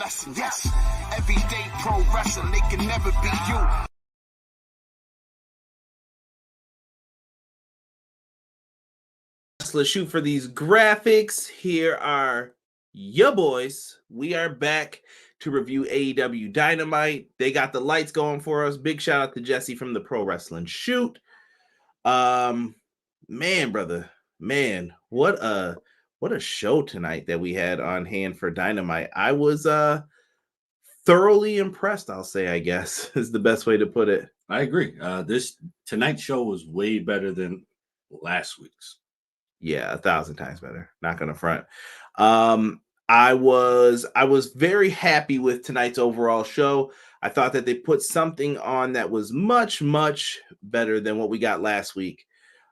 lesson. Yes, everyday pro wrestling, they can never be you. Let's shoot for these graphics. Here are your boys. We are back to review AEW Dynamite. They got the lights going for us. Big shout out to Jesse from the Pro Wrestling Shoot. Man, brother, man, what a show tonight that we had on hand for Dynamite. I was thoroughly impressed, I'll say, I guess, is the best way to put it. I agree. This tonight's show was way better than last week's. Yeah, 1,000 times better. Not gonna front. I was very happy with tonight's overall show. I thought that they put something on that was much, much better than what we got last week.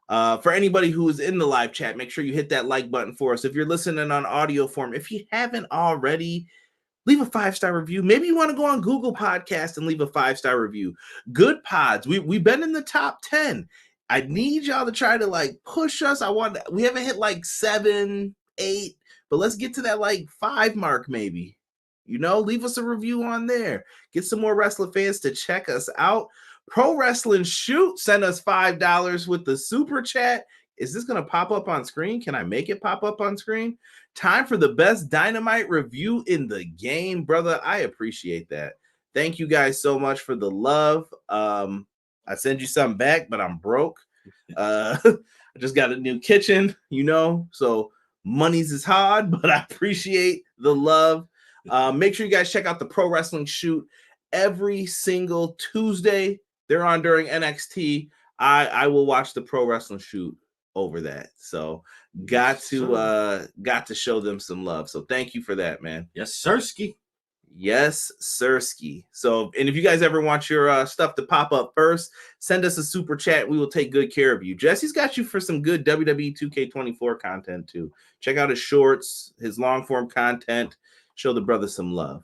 For anybody who is in the live chat, make sure you hit that like button for us. If you're listening on audio form, if you haven't already, leave a 5-star review. Maybe you want to go on Google Podcast and leave a 5-star review. Good pods. We've been in the top 10. I need y'all to try to like push us. We haven't hit like 7, 8, but let's get to that like 5 mark maybe. You know, leave us a review on there. Get some more wrestling fans to check us out. Pro Wrestling Shoot sent us $5 with the super chat. Is this going to pop up on screen? Can I make it pop up on screen? Time for the best Dynamite review in the game, brother. I appreciate that. Thank you guys so much for the love. I send you something back, but I'm broke. I just got a new kitchen, you know, so money's is hard, but I appreciate the love. Make sure you guys check out the Pro Wrestling Shoot every single Tuesday. They're on during NXT. I will watch the Pro Wrestling Shoot over that. So got to show them some love. So thank you for that, man. Yes, Sirski. Yes, Sirski. So, and if you guys ever want your stuff to pop up first, send us a super chat. We will take good care of you. Jesse's got you for some good WWE 2K24 content too. Check out his shorts, his long form content. Show the brother some love.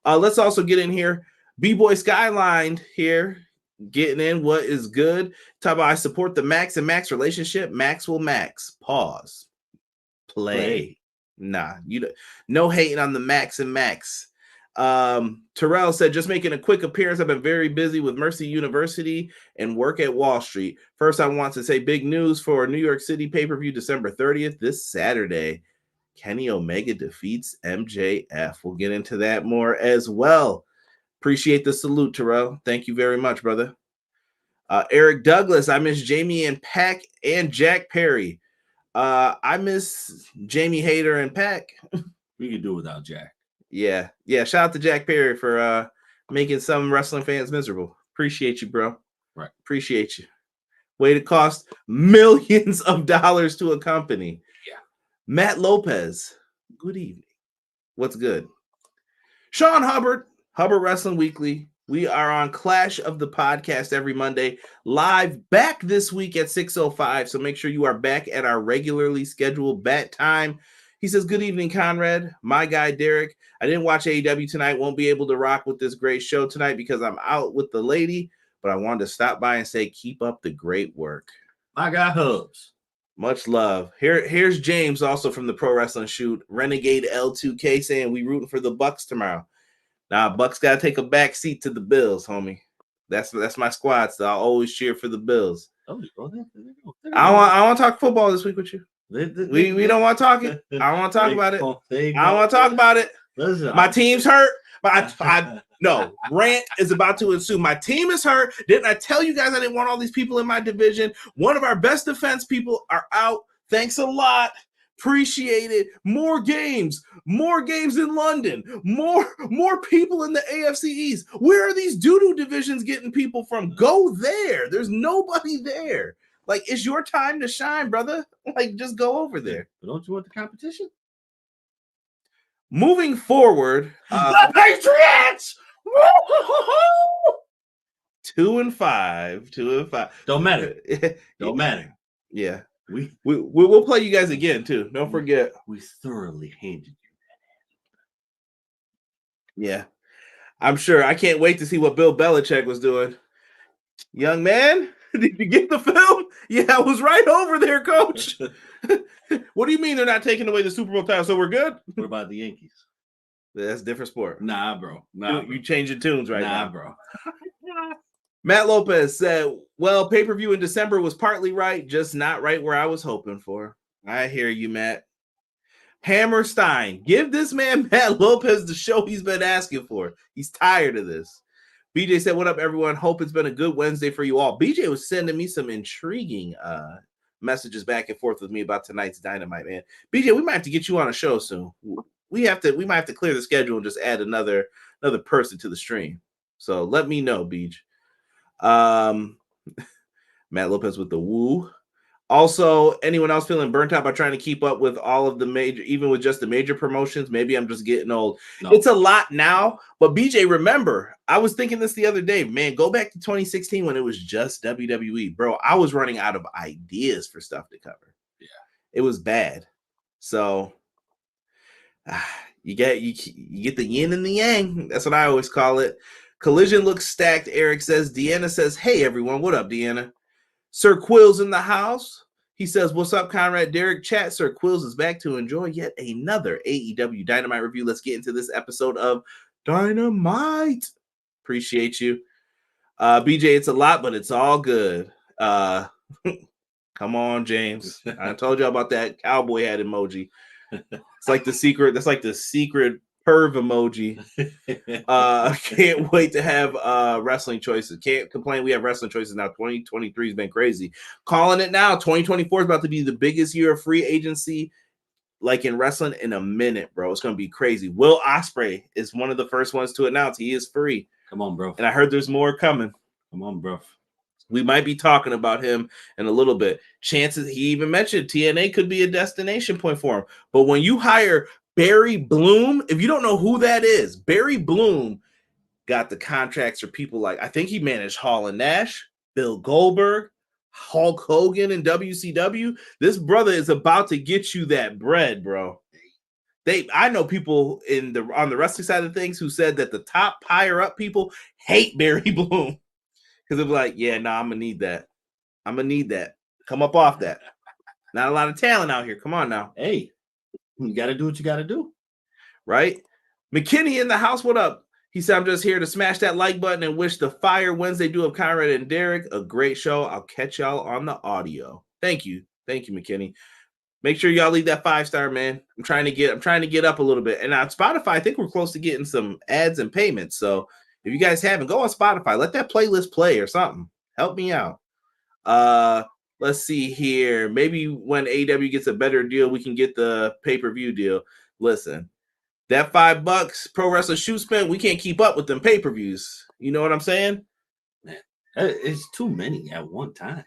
Let's also get in here. B-Boy Skyline here, getting in what is good. Talk about I support the Max and Max relationship. Max will Max. Pause. Play. Nah, no hating on the Max and Max. Terrell said, just making a quick appearance. I've been very busy with Mercy University and work at Wall Street. First, I want to say big news for New York City pay-per-view December 30th, this Saturday. Kenny Omega defeats MJF. We'll get into that more as well. Appreciate the salute, Terrell. Thank you very much, brother. Eric Douglas, I miss Jamie and Pac and Jack Perry. I miss Jamie Hayter and Pac. We could do without Jack. Yeah. Shout out to Jack Perry for making some wrestling fans miserable. Appreciate you, bro. Right. Appreciate you. Way to cost millions of dollars to a company. Yeah. Matt Lopez, good evening. What's good? Sean Hubbard, Hubbard Wrestling Weekly. We are on Clash of the Podcast every Monday, live back this week at 6:05. So make sure you are back at our regularly scheduled bat time. He says, good evening, Conrad. My guy, Derek. I didn't watch AEW tonight. Won't be able to rock with this great show tonight because I'm out with the lady. But I wanted to stop by and say, keep up the great work. My guy, Hubs. Much love. Here's James, also from the Pro Wrestling Shoot. Renegade L2K saying, we rooting for the Bucks tomorrow. Nah, Bucks got to take a back seat to the Bills, homie. That's my squad, so I'll always cheer for the Bills. Oh, I want to talk football this week with you. We don't want to talk it. I don't want to talk about it. I don't want to talk about it. Listen, my team's hurt. But no, rant is about to ensue. My team is hurt. Didn't I tell you guys I didn't want all these people in my division? One of our best defense people are out. Thanks a lot. Appreciate it. More games in London. More people in the AFC East. Where are these doo-doo divisions getting people from? Go there. There's nobody there. Like, it's your time to shine, brother. Like, just go over there. But don't you want the competition? Moving forward, the Patriots! 2-5. Don't matter. Don't matter. Yeah. We'll play you guys again, too. Don't forget. We thoroughly handed you that. Yeah. I'm sure. I can't wait to see what Bill Belichick was doing. Young man, did you get the film? Yeah, I was right over there, coach. What do you mean they're not taking away the Super Bowl title? So we're good? What about the Yankees? That's a different sport. Nah, bro. You changing tunes right now. Nah, bro. Matt Lopez said, well, pay-per-view in December was partly right, just not right where I was hoping for. I hear you, Matt. Hammerstein, give this man Matt Lopez the show he's been asking for. He's tired of this. BJ said, what up, everyone? Hope it's been a good Wednesday for you all. BJ was sending me some intriguing messages back and forth with me about tonight's Dynamite, man. BJ, we might have to get you on a show soon. We might have to clear the schedule and just add another person to the stream. So let me know, BJ. Matt Lopez with the woo. Also, anyone else feeling burnt out by trying to keep up with all of the major, even with just the major promotions? Maybe I'm just getting old. No. It's a lot now, but BJ, remember, I was thinking this the other day, man, go back to 2016 when it was just WWE, bro. I was running out of ideas for stuff to cover. Yeah, it was bad. So you get the yin and the yang. That's what I always call it. Collision looks stacked. Eric says. Deanna says, hey, everyone. What up, Deanna? Sir Quill's in the house. He says, what's up, Conrad? Derek chat. Sir Quills is back to enjoy yet another AEW Dynamite review. Let's get into this episode of Dynamite. Appreciate you. BJ, it's a lot, but it's all good. Come on, James. I told you about that cowboy hat emoji. It's like the secret. That's like the secret perv emoji. Can't wait to have wrestling choices. Can't complain. We have wrestling choices now. 2023 has been crazy. Calling it now. 2024 is about to be the biggest year of free agency like in wrestling in a minute, bro. It's gonna be crazy. Will Ospreay is one of the first ones to announce he is free. Come on, bro. And I heard there's more coming. Come on, bro. We might be talking about him in a little bit. Chances, he even mentioned TNA could be a destination point for him. But when you hire Barry Bloom, if you don't know who that is, Barry Bloom got the contracts for people like, I think he managed Hall and Nash, Bill Goldberg, Hulk Hogan, and WCW. This brother is about to get you that bread, bro. I know people on the wrestling side of things who said that the top higher up people hate Barry Bloom because they're like, yeah, nah, I'm gonna need that. I'm gonna need that. Come up off that. Not a lot of talent out here. Come on now. Hey. You got to do what you got to do. Right? McKinney in the house. What up? He said, I'm just here to smash that like button and wish the Fire Wednesday duo of Conrad and Derek a great show. I'll catch y'all on the audio. Thank you. Thank you, McKinney. Make sure y'all leave that 5-star, man. I'm trying to get up a little bit. And on Spotify, I think we're close to getting some ads and payments. So if you guys haven't, go on Spotify. Let that playlist play or something. Help me out. Let's see here. Maybe when AEW gets a better deal, we can get the pay-per-view deal. Listen, that $5 Pro Wrestler shoe spent, we can't keep up with them pay-per-views. You know what I'm saying? Man, it's too many at one time.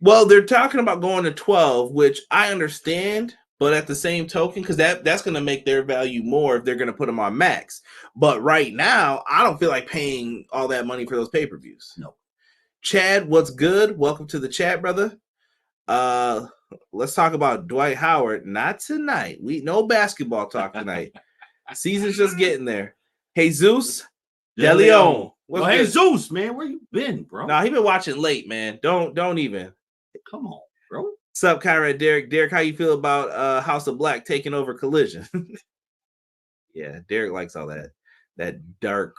Well, they're talking about going to 12, which I understand, but at the same token, because that's going to make their value more if they're going to put them on Max. But right now, I don't feel like paying all that money for those pay-per-views. No. Chad, what's good? Welcome to the chat, brother. Let's talk about Dwight Howard. Not tonight. No basketball talk tonight. Season's just getting there. Hey, Zeus. DeLeon. Hey, Zeus, man. Where you been, bro? Nah, he been watching late, man. Don't even. Come on, bro. What's up, Conrad? Derek, how you feel about House of Black taking over Collision? Yeah, Derek likes all that dark,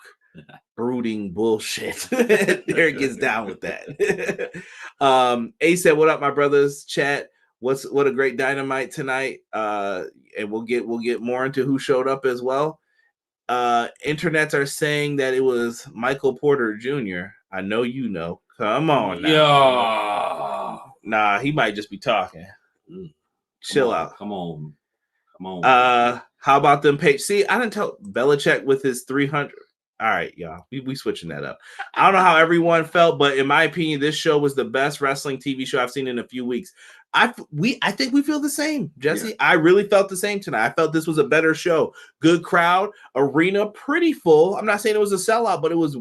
brooding bullshit. Derek gets down with that. A said, "What up, my brothers?" Chat. What a great Dynamite tonight. And we'll get more into who showed up as well. Internets are saying that it was Michael Porter Jr. I know you know. Come on now. Yeah. Nah, he might just be talking. Chill out. Come on. How about them page? See, I didn't tell Belichick with his 300. All right, y'all. We switching that up. I don't know how everyone felt, but in my opinion, this show was the best wrestling TV show I've seen in a few weeks. I think we feel the same, Jesse. Yeah. I really felt the same tonight. I felt this was a better show. Good crowd, arena pretty full. I'm not saying it was a sellout, but it was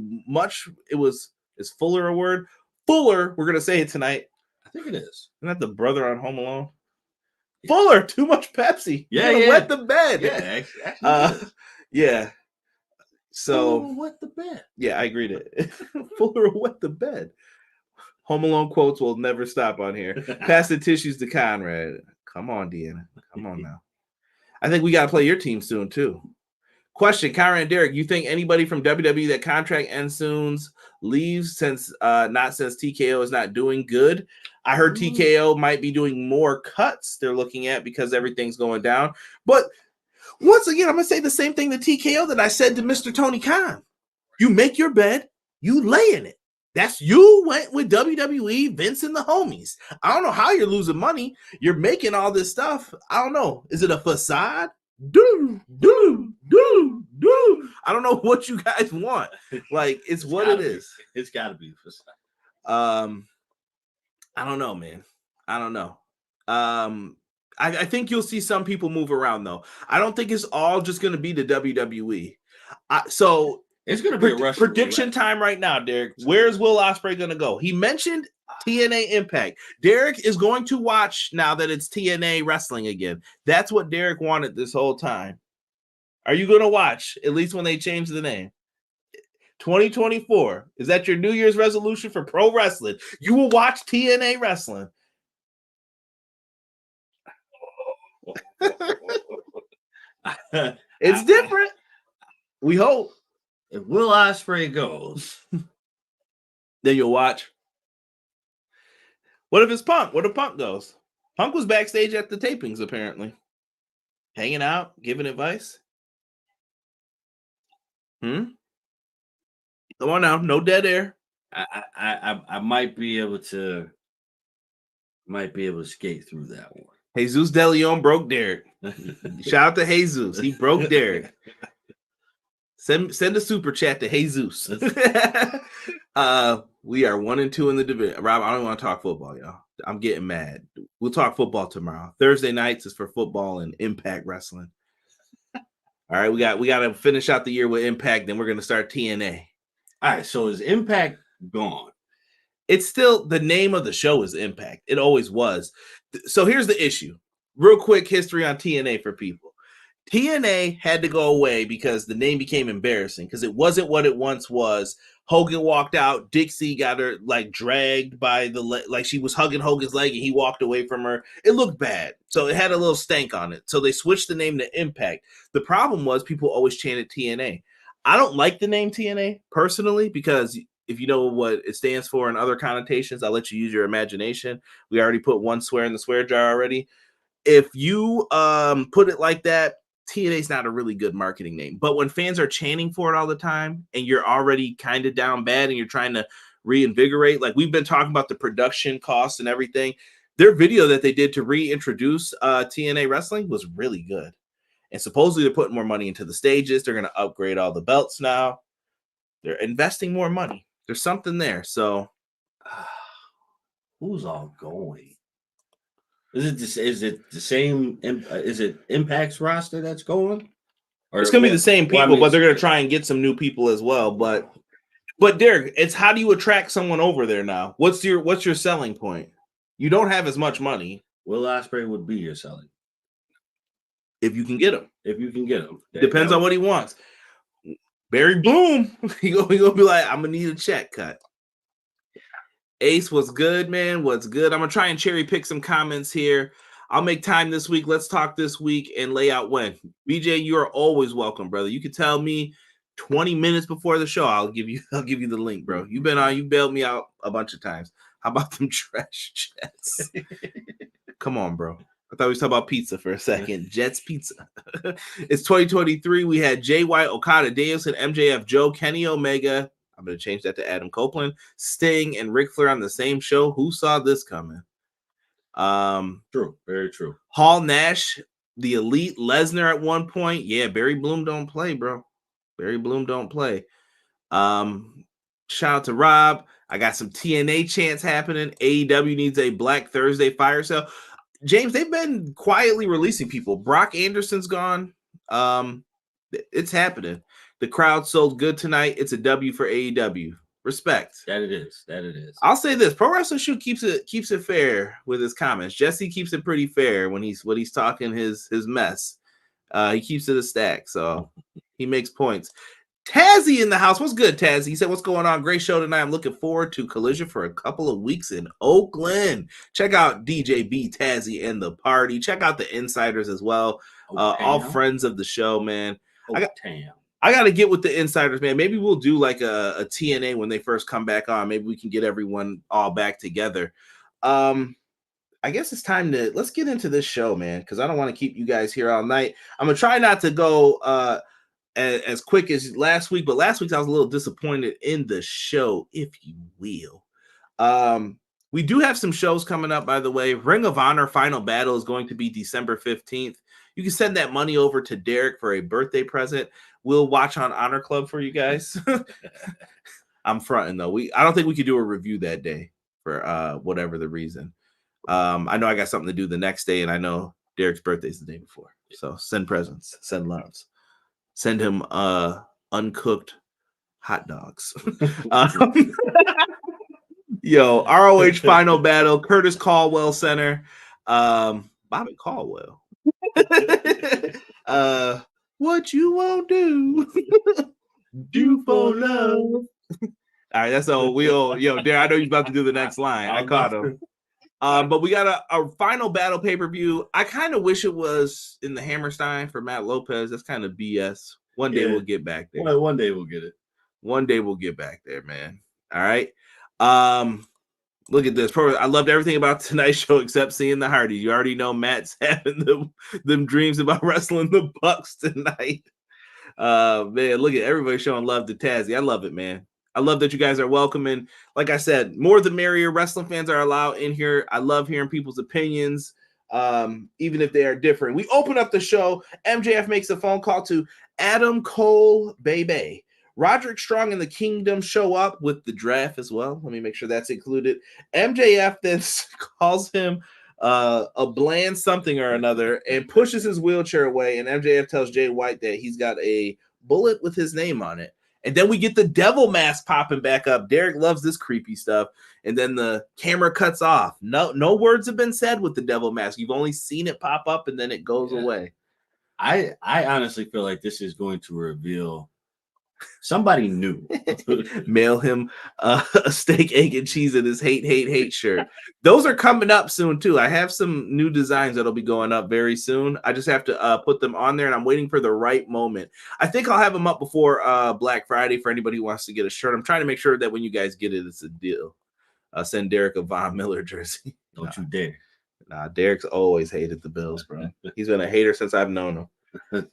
is fuller a word? Fuller, we're gonna say it tonight. I think it is. Isn't that the brother on Home Alone? Yeah. Fuller, too much Pepsi. Yeah. Wet the bed. Yeah, actually yeah. So wet the bed. Yeah, I agree to it. Fuller wet the bed. Home Alone quotes will never stop on here. Pass the tissues to Conrad. Come on, Deanna. Come on now. I think we got to play your team soon, too. Question, Kyra and Derek, you think anybody from WWE that contract ends soon leaves since TKO is not doing good? I heard TKO might be doing more cuts they're looking at because everything's going down. But once again, I'm going to say the same thing to TKO that I said to Mr. Tony Khan. You make your bed, you lay in it. That's you went with WWE, Vince, and the homies. I don't know how you're losing money. You're making all this stuff. I don't know. Is it a facade? I don't know what you guys want. Like, it's what it is. It's got to be a facade. I don't know, man. I don't know. I think you'll see some people move around, though. I don't think it's all just going to be the WWE. So it's going to be a prediction time right now, Derek. Where's Will Ospreay going to go? He mentioned TNA Impact. Derek is going to watch now that it's TNA wrestling again. That's what Derek wanted this whole time. Are you going to watch, at least when they change the name? 2024. Is that your New Year's resolution for pro wrestling? You will watch TNA wrestling. It's different. We hope. If Will Ospreay goes, then you'll watch. What if it's Punk? What if Punk goes? Punk was backstage at the tapings, apparently. Hanging out, giving advice. Come on now, no dead air. I might be able to skate through that one. Jesus De Leon broke Derek. Shout out to Jesus. He broke Derek. Send a super chat to Jesus. We are 1-2 in the division. Rob, I don't want to talk football, y'all. I'm getting mad. We'll talk football tomorrow. Thursday nights is for football and Impact Wrestling. All right, we got to finish out the year with Impact, then we're going to start TNA. All right, so is Impact gone? It's still, the name of the show is Impact. It always was. So here's the issue. Real quick history on TNA for people. TNA had to go away because the name became embarrassing because it wasn't what it once was. Hogan walked out. Dixie got her like dragged by the like she was hugging Hogan's leg and he walked away from her. It looked bad. So it had a little stank on it. So they switched the name to Impact. The problem was people always chanted TNA. I don't like the name TNA personally because if you know what it stands for and other connotations, I'll let you use your imagination. We already put one swear in the swear jar already. If you put it like that, TNA is not a really good marketing name. But when fans are chanting for it all the time and you're already kind of down bad and you're trying to reinvigorate, like we've been talking about the production costs and everything, their video that they did to reintroduce TNA wrestling was really good. And supposedly they're putting more money into the stages. They're going to upgrade all the belts now. They're investing more money. There's something there. So who's all going? Is it the same? Is it Impact's roster that's going? Or it's going to be the same people, but they're going to try and get some new people as well. But Derek, it's how do you attract someone over there now? What's your selling point? You don't have as much money. Will Ospreay would be your selling. If you can get him. Depends on what he wants. Barry Boom. he gonna be like, I'm going to need a check cut. Ace, what's good, man? What's good? I'm going to try and cherry pick some comments here. I'll make time this week. Let's talk this week and lay out when. BJ, you are always welcome, brother. You can tell me 20 minutes before the show. I'll give you the link, bro. You bailed me out a bunch of times. How about them trash Jets? Come on, bro. I thought we was talking about pizza for a second. Jets Pizza. It's 2023. We had Jay White, Okada, Danielson, MJF, Joe, Kenny Omega. I'm going to change that to Adam Copeland, Sting, and Ric Flair on the same show. Who saw this coming? True. Very true. Hall, Nash, the Elite, Lesnar at one point. Yeah, Barry Bloom don't play, bro. Barry Bloom don't play. Shout out to Rob. I got some TNA chants happening. AEW needs a Black Thursday fire sale. James, they've been quietly releasing people. Brock Anderson's gone. It's happening. The crowd sold good tonight. It's a W for AEW. Respect. That it is. I'll say this: Pro Wrestling Shoot keeps it fair with his comments. Jesse keeps it pretty fair when he's talking his mess. He keeps it a stack, so he makes points. Tazzy in the house. What's good, Tazzy? He said, "What's going on? Great show tonight. I'm looking forward to Collision for a couple of weeks in Oakland. Check out DJ B, Tazzy, and the party. Check out the Insiders as well. All friends of the show, man." I got to get with the insiders, man. Maybe we'll do like a TNA when they first come back on. Maybe we can get everyone all back together. I guess it's time let's get into this show, man, because I don't want to keep you guys here all night. I'm gonna try not to go as quick as last week, but last week I was a little disappointed in the show, if you will. We do have some shows coming up, by the way. Ring of Honor Final Battle is going to be December 15th. You can send that money over to Derek for a birthday present. We'll watch on Honor Club for you guys. I'm fronting though. I don't think we could do a review that day for whatever the reason. I know I got something to do the next day, and I know Derek's birthday is the day before. So send presents, send loves, send him uncooked hot dogs. Yo, ROH Final Battle, Curtis Caldwell Center, Bobby Caldwell. What you won't do, do for love. All right, that's all. Yo, Derek, I know you're about to do the next line. I caught him. But we got a Final Battle pay-per-view. I kind of wish it was in the Hammerstein for Matt Lopez. That's kind of BS. One day we'll get back there. One day we'll get it. One day we'll get back there, man. All right. Look at this. I loved everything about tonight's show except seeing the Hardys. You already know Matt's having them dreams about wrestling the Bucks tonight. Man, look at everybody showing love to Tazzy. I love it, man. I love that you guys are welcoming. Like I said, more the merrier. Wrestling fans are allowed in here. I love hearing people's opinions, even if they are different. We open up the show. MJF makes a phone call to Adam Cole, baby. Roderick Strong and the Kingdom show up with the draft as well. Let me make sure that's included. MJF then calls him a bland something or another and pushes his wheelchair away. And MJF tells Jay White that he's got a bullet with his name on it. And then we get the devil mask popping back up. Derek loves this creepy stuff. And then the camera cuts off. No words have been said with the devil mask. You've only seen it pop up and then it goes away. I honestly feel like this is going to reveal somebody new. Mail him a steak, egg, and cheese in his hate shirt. Those are coming up soon too. I have some new designs that'll be going up very soon. I just have to put them on there, and I'm waiting for the right moment. I think I'll have them up before Black Friday for anybody who wants to get a shirt. I'm trying to make sure that when you guys get it, it's a deal. Send Derek a Von Miller jersey. Don't you dare. Nah, Derek's always hated the Bills, bro. He's been a hater since I've known him.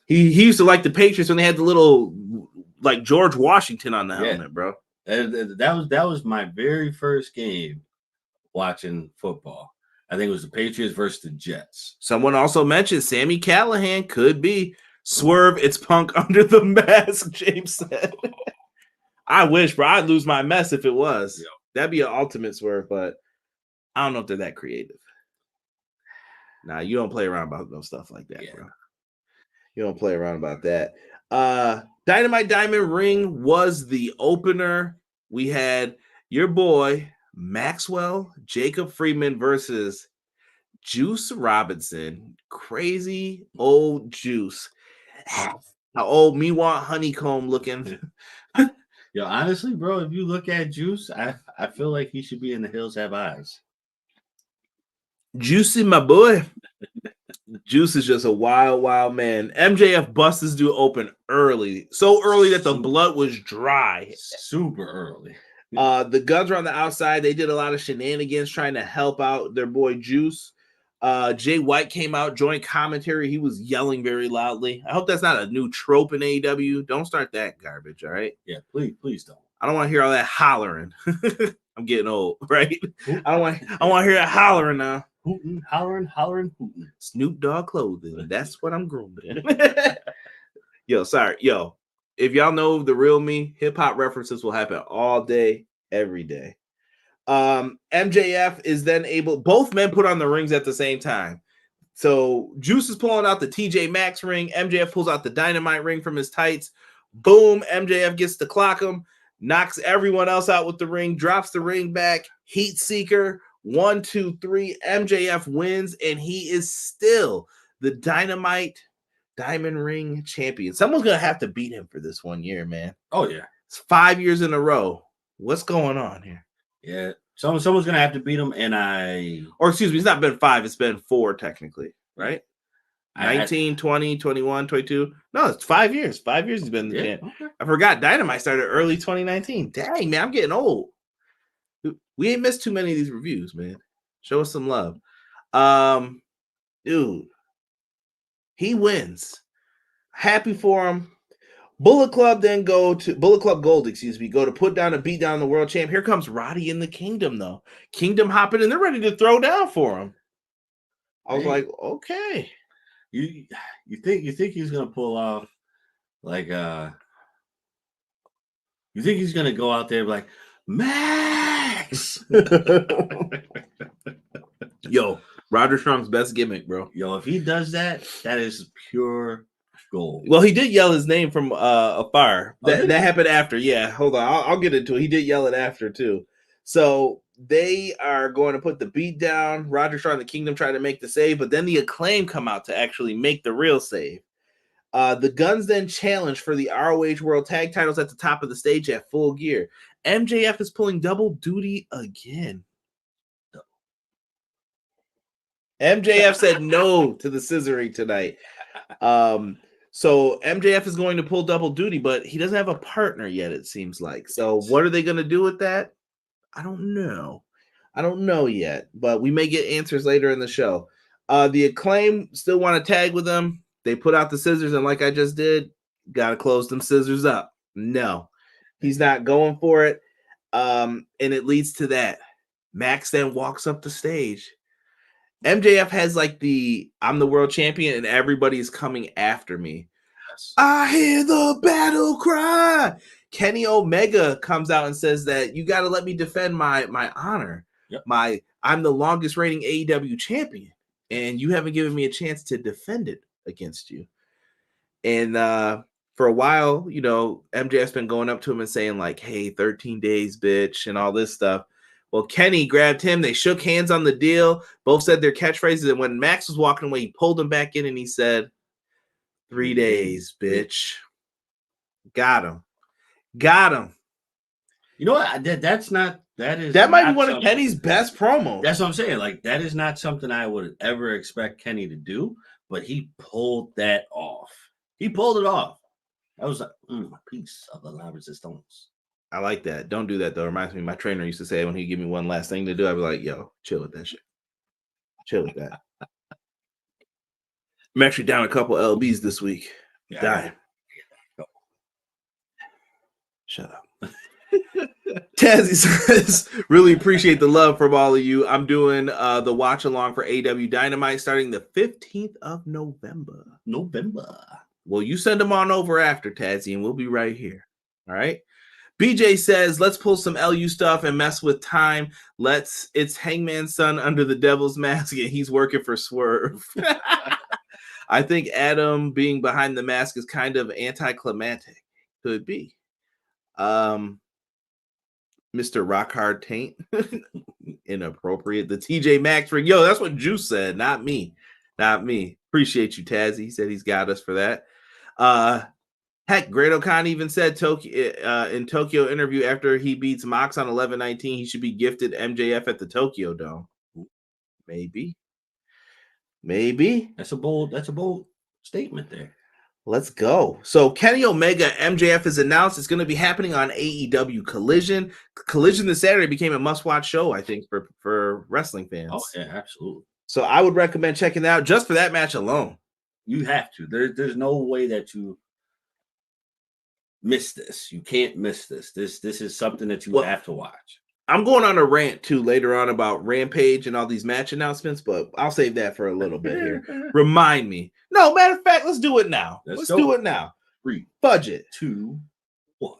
He used to like the Patriots when they had the little like George Washington on the helmet, bro. That was my very first game watching football. I think it was the Patriots versus the Jets. Someone also mentioned Sammy Callahan could be Swerve. It's Punk under the mask, James said. I wish, bro. I'd lose my mess if it was. Yo. That'd be an ultimate Swerve, but I don't know if they're that creative. Nah, you don't play around about no stuff like that, bro. You don't play around about that. Dynamite Diamond Ring was the opener. We had your boy Maxwell Jacob Friedman versus Juice Robinson. Crazy old Juice. How old me want honeycomb looking. Yo, honestly, bro, if you look at Juice, I feel like he should be in The Hills Have Eyes. Juicy, my boy. Juice is just a wild man. MJF busts this dude open early. So early that the blood was dry. Super early. The Guns were on the outside. They did a lot of shenanigans trying to help out their boy Juice. Jay White came out, joint commentary. He was yelling very loudly. I hope that's not a new trope in AEW. Don't start that garbage, all right? Yeah, please don't. I don't want to hear all that hollering. I'm getting old, right? I want to hear that hollering now. Hooting, hollering, hooting. Snoop Dogg clothing. That's what I'm grooming. Yo, if y'all know the real me, hip-hop references will happen all day, every day. MJF is then able, both men put on the rings at the same time. So Juice is pulling out the TJ Maxx ring. MJF pulls out the Dynamite ring from his tights. Boom, MJF gets to clock him, knocks everyone else out with the ring, drops the ring back, heat seeker. 1, 2, 3. MJF wins, and he is still the Dynamite Diamond Ring champion. Someone's gonna have to beat him for this 1 year, man. Oh yeah, it's 5 years in a row. What's going on here? Yeah, someone's gonna have to beat him, and or excuse me, it's not been 5; it's been 4 technically, right? 19, 20, 21, 22. No, it's 5 years. 5 years he's been the champ. Okay. I forgot Dynamite started early 2019. Dang, man, I'm getting old. We ain't missed too many of these reviews, man. Show us some love. Dude, he wins. Happy for him. Bullet Club Gold, go to put down and beat down the world champ. Here comes Roddy in the Kingdom, though. Kingdom hopping and they're ready to throw down for him. I was like, okay. You think he's gonna pull off like you think he's gonna go out there like Max? Yo, Roger Strong's best gimmick, bro. Yo, if he does that, that is pure gold. Well, he did yell his name from afar. That happened after. Yeah, hold on. I'll get into it. He did yell it after too. So they are going to put the beat down. Roger Strong and the Kingdom try to make the save, but then the Acclaim come out to actually make the real save. The Guns then challenge for the ROH World Tag Titles at the top of the stage at Full Gear. MJF is pulling double duty again. MJF said no to the scissoring tonight. So MJF is going to pull double duty, but he doesn't have a partner yet, it seems like. So what are they going to do with that? I don't know. I don't know yet, but we may get answers later in the show. The Acclaim still want to tag with them. They put out the scissors, and like I just did, got to close them scissors up. No, he's not going for it. And it leads to that. Max then walks up the stage. MJF has like I'm the world champion and everybody's coming after me. Yes. I hear the battle cry. Kenny Omega comes out and says that you got to let me defend my honor. Yep. I'm the longest reigning AEW champion and you haven't given me a chance to defend it against you. And for a while, you know, MJF's been going up to him and saying like, hey, 13 days, bitch, and all this stuff. Well, Kenny grabbed him. They shook hands on the deal. Both said their catchphrases. And when Max was walking away, he pulled him back in and he said, 3 days, bitch. Got him. Got him. You know what? That might be one of Kenny's best promos. That's what I'm saying. Like, that is not something I would ever expect Kenny to do, but he pulled that off. He pulled it off. I was like, a piece of the La Resistance. I like that. Don't do that, though. It reminds me, my trainer used to say when he'd give me one last thing to do, I'd be like, yo, chill with that shit. Chill with that. I'm actually down a couple LBs this week. Yeah, dying. Shut up. Tazzy says, really appreciate the love from all of you. I'm doing the watch along for AEW Dynamite starting the 15th of November. Well, you send them on over after, Tazzy, and we'll be right here. All right. BJ says, let's pull some LU stuff and mess with time. It's Hangman's son under the devil's mask, and he's working for Swerve. I think Adam being behind the mask is kind of anticlimactic. Could be. Mr. Rockhard Taint. Inappropriate. The TJ Maxx ring. Yo, that's what Juice said. Not me. Not me. Appreciate you, Tazzy. He said he's got us for that. Heck, Great O'Con even said in Tokyo interview after he beats Mox on 11/19, he should be gifted MJF at the Tokyo Dome. Maybe. That's a bold statement there. Let's go. So Kenny Omega MJF is announced. It's going to be happening on AEW Collision. Collision this Saturday became a must-watch show, I think, for wrestling fans. Oh, yeah, absolutely. So I would recommend checking that out just for that match alone. You have to. There's no way that you miss this. You can't miss this. This is something that you have to watch. I'm going on a rant too later on about Rampage and all these match announcements, but I'll save that for a little bit here. Remind me. No, matter of fact, let's do it now. Let's do it now. 3, budget 2, 1.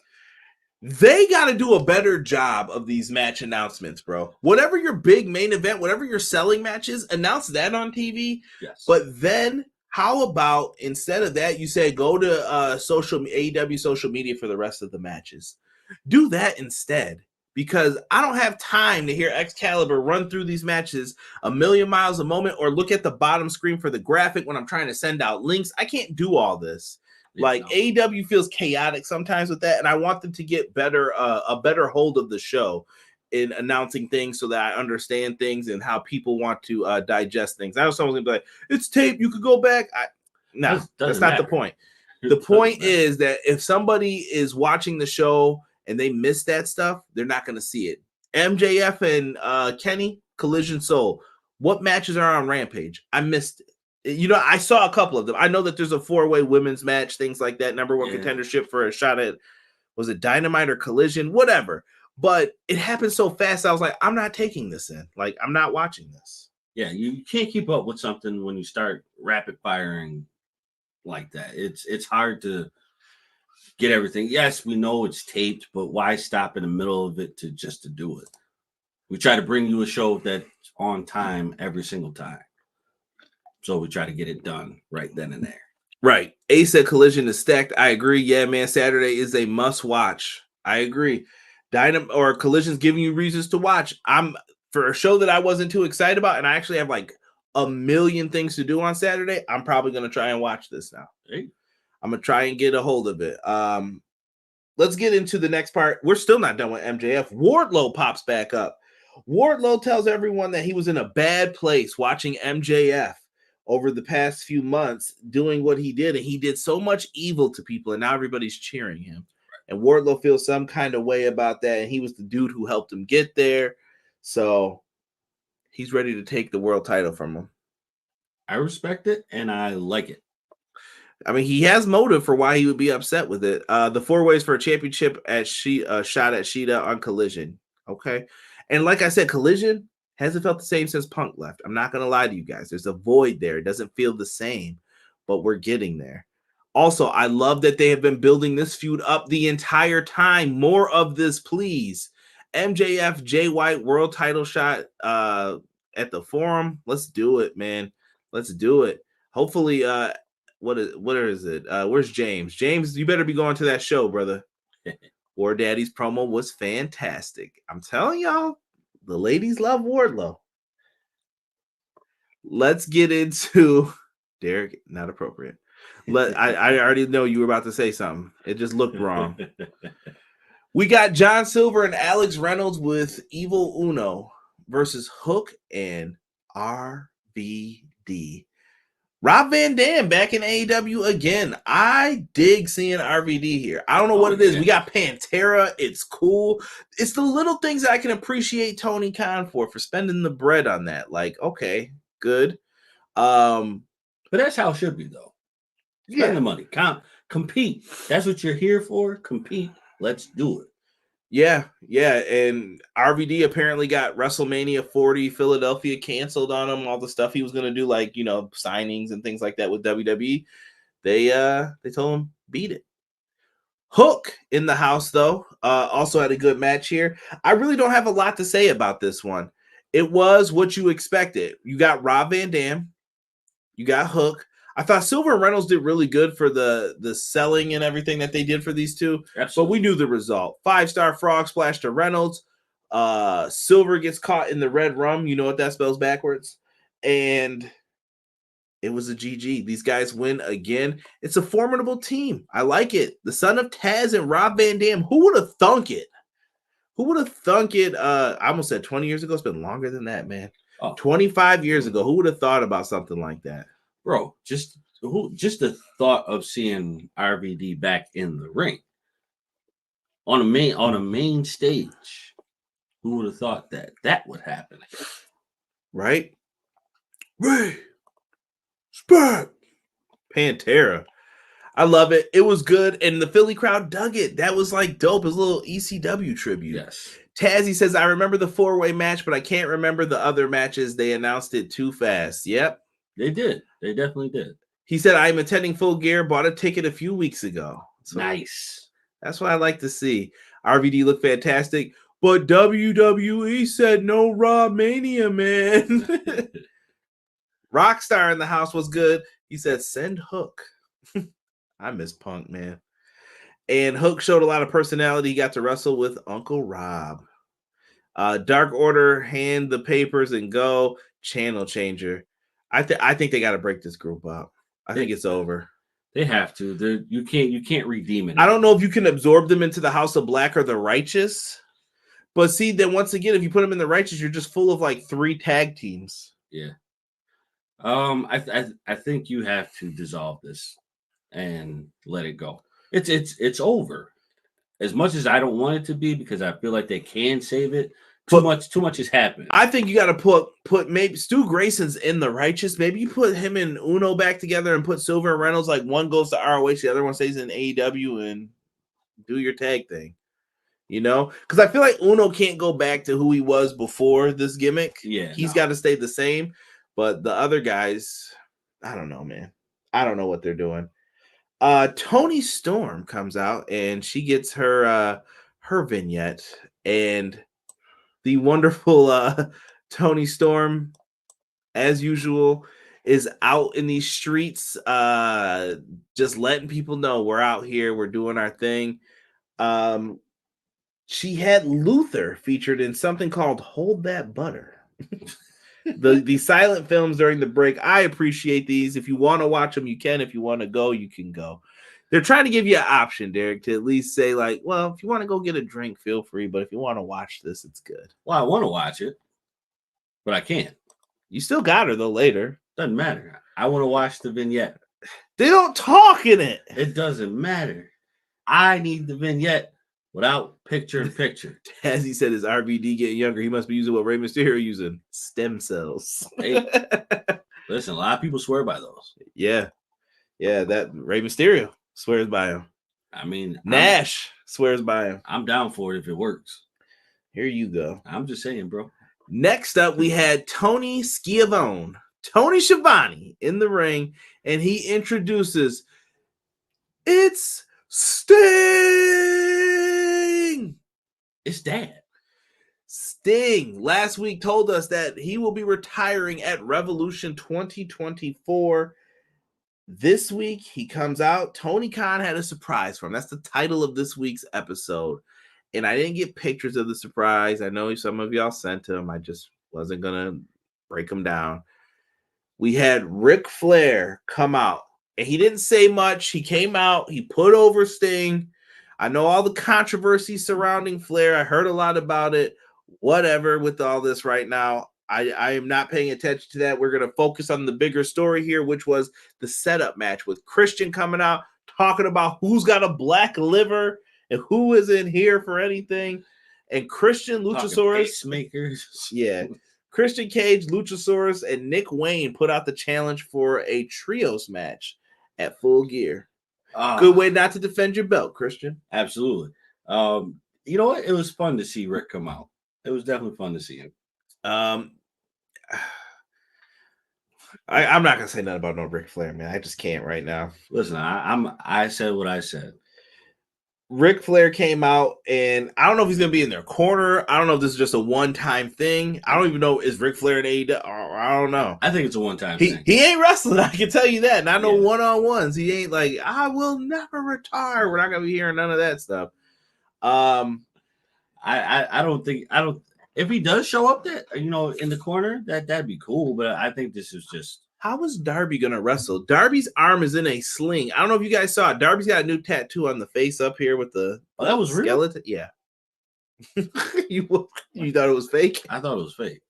They got to do a better job of these match announcements, bro. Whatever your big main event, whatever your selling match is, announce that on TV. Yes. But then how about instead of that, you say go to AEW social media for the rest of the matches. Do that instead. Because I don't have time to hear Excalibur run through these matches a million miles a moment or look at the bottom screen for the graphic when I'm trying to send out links. I can't do all this. AEW feels chaotic sometimes with that, and I want them to get better, a better hold of the show. in announcing things so that I understand things and how people want to digest things. I know someone's gonna be like, "It's tape. You could go back." No, that's not the point. The point is that if somebody is watching the show and they miss that stuff, they're not going to see it. MJF and Kenny, Collision Soul. What matches are on Rampage? I missed it. You know, I saw a couple of them. I know that there's a 4-way women's match, things like that. Number one contendership for a shot at, was it Dynamite or Collision? Whatever. But it happened so fast. I was like, I'm not taking this in. Like, I'm not watching this. Yeah, you can't keep up with something when you start rapid firing like that. It's hard to get everything. Yes, we know it's taped, but why stop in the middle of it to do it? We try to bring you a show that's on time every single time, so we try to get it done right then and there. Right. Ace said Collision is stacked. I agree. Yeah, man, Saturday is a must watch. I agree. Dynamite or Collision's giving you reasons to watch. I'm for a show that I wasn't too excited about, and I actually have like a million things to do on Saturday. I'm probably going to try and watch this now. Hey. I'm going to try and get a hold of it. Let's get into the next part. We're still not done with MJF. Wardlow pops back up. Wardlow tells everyone that he was in a bad place watching MJF over the past few months doing what he did. And he did so much evil to people, and now everybody's cheering him. And Wardlow feels some kind of way about that. And he was the dude who helped him get there. So he's ready to take the world title from him. I respect it, and I like it. I mean, he has motive for why he would be upset with it. The 4 ways for a championship at shot at Shida on Collision. Okay. And like I said, Collision hasn't felt the same since Punk left. I'm not going to lie to you guys. There's a void there. It doesn't feel the same, but we're getting there. Also, I love that they have been building this feud up the entire time. More of this, please. MJF, Jay White, world title shot at the Forum. Let's do it, man. Let's do it. Hopefully, what is it? Where's James? James, you better be going to that show, brother. War Daddy's promo was fantastic. I'm telling y'all, the ladies love Wardlow. Let's get into Derek. Not appropriate. I already know you were about to say something. It just looked wrong. We got John Silver and Alex Reynolds with Evil Uno versus Hook and RVD. Rob Van Dam back in AEW again. I dig seeing RVD here. I don't know what it is. We got Pantera. It's cool. It's the little things that I can appreciate Tony Khan for spending the bread on that. Like, okay, good. But that's how it should be, though. Spend the money. Compete. That's what you're here for. Compete. Let's do it. Yeah. And RVD apparently got WrestleMania 40 Philadelphia canceled on him. All the stuff he was going to do, like, you know, signings and things like that with WWE. They told him beat it. Hook in the house, though, also had a good match here. I really don't have a lot to say about this one. It was what you expected. You got Rob Van Dam. You got Hook. I thought Silver and Reynolds did really good for the selling and everything that they did for these two. Absolutely. But we knew the result. 5-star frog splash to Reynolds. Silver gets caught in the red rum. You know what that spells backwards. And it was a GG. These guys win again. It's a formidable team. I like it. The son of Taz and Rob Van Dam. Who would have thunk it? Who would have thunk it? I almost said 20 years ago. It's been longer than that, man. 25 years ago. Who would have thought about something like that? Bro, just the thought of seeing RVD back in the ring on a main stage. Who would have thought that would happen? Right? Ray, Spot, Pantera. I love it. It was good, and the Philly crowd dug it. That was like dope. It was a little ECW tribute. Yes. Tazzy says, I remember the 4-way match, but I can't remember the other matches. They announced it too fast. Yep. They did. They definitely did. He said, I'm attending Full Gear, bought a ticket a few weeks ago. So nice. That's what I like to see. RVD looked fantastic, but WWE said no Raw Mania, man. Rockstar in the house was good. He said, send Hook. I miss Punk, man. And Hook showed a lot of personality. He got to wrestle with Uncle Rob. Dark Order, hand the papers and go. Channel changer. I think they got to break this group up. I think it's over. They have to. You can't redeem it. I don't know if you can absorb them into the House of Black or the Righteous, But see, then once again, if you put them in the Righteous, you're just full of like 3 tag teams. Yeah. I think you have to dissolve this and let it go. It's over. As much as I don't want it to be, because I feel like they can save it. Too much has happened. I think you got to put maybe Stu Grayson's in the Righteous. Maybe you put him and Uno back together and put Silver and Reynolds, like one goes to ROH, the other one stays in AEW, and do your tag thing. You know, because I feel like Uno can't go back to who he was before this gimmick. Yeah, he's got to stay the same. But the other guys, I don't know, man. I don't know what they're doing. Toni Storm comes out and she gets her vignette, and the wonderful Toni Storm, as usual, is out in these streets, just letting people know we're out here, we're doing our thing. She had Luther featured in something called Hold That Butter. the silent films during the break. I appreciate these. If you want to watch them, you can. If you want to go, you can go. They're trying to give you an option, Derek, to at least say, like, well, if you want to go get a drink, feel free. But if you want to watch this, it's good. Well, I want to watch it, but I can't. You still got her, though, later. Doesn't matter. I want to watch the vignette. They don't talk in it. It doesn't matter. I need the vignette without picture-in-picture. As he said, his RVD getting younger. He must be using what Rey Mysterio using. Stem cells. Hey, listen, a lot of people swear by those. Yeah. Yeah, that Rey Mysterio swears by him. I mean, Nash swears by him. I'm down for it if it works. Here you go. I'm just saying, bro. Next up, we had Tony Schiavone, Tony Schiavone in the ring, and he introduces, it's Sting. It's Dad. Sting last week told us that he will be retiring at Revolution 2024. This week, he comes out. Tony Khan had a surprise for him. That's the title of this week's episode. And I didn't get pictures of the surprise. I know some of y'all sent them. I just wasn't going to break them down. We had Ric Flair come out. And he didn't say much. He came out. He put over Sting. I know all the controversy surrounding Flair. I heard a lot about it. Whatever with all this right now. I am not paying attention to that. We're going to focus on the bigger story here, which was the setup match with Christian coming out, talking about who's got a black liver and who is in here for anything. And Christian, Luchasaurus. Pacemakers. Yeah. Christian Cage, Luchasaurus, and Nick Wayne put out the challenge for a trios match at Full Gear. Good way not to defend your belt, Christian. Absolutely. You know what? It was fun to see Rick come out. It was definitely fun to see him. I'm not gonna say nothing about no Ric Flair, man. I just can't right now. Listen, I said what I said. Ric Flair came out, and I don't know if he's gonna be in their corner. I don't know if this is just a one-time thing. I don't even know, is Ric Flair in AEW? I don't know. I think it's a one-time thing. He ain't wrestling. I can tell you that. And I know one-on-ones. He ain't like, I will never retire. We're not gonna be hearing none of that stuff. I don't. If he does show up there, in the corner, that'd be cool. But I think this is just. How is Darby gonna wrestle? Darby's arm is in a sling. I don't know if you guys saw it. Darby's got a new tattoo on the face up here with the that was skeleton. Real? Yeah. you thought it was fake? I thought it was fake.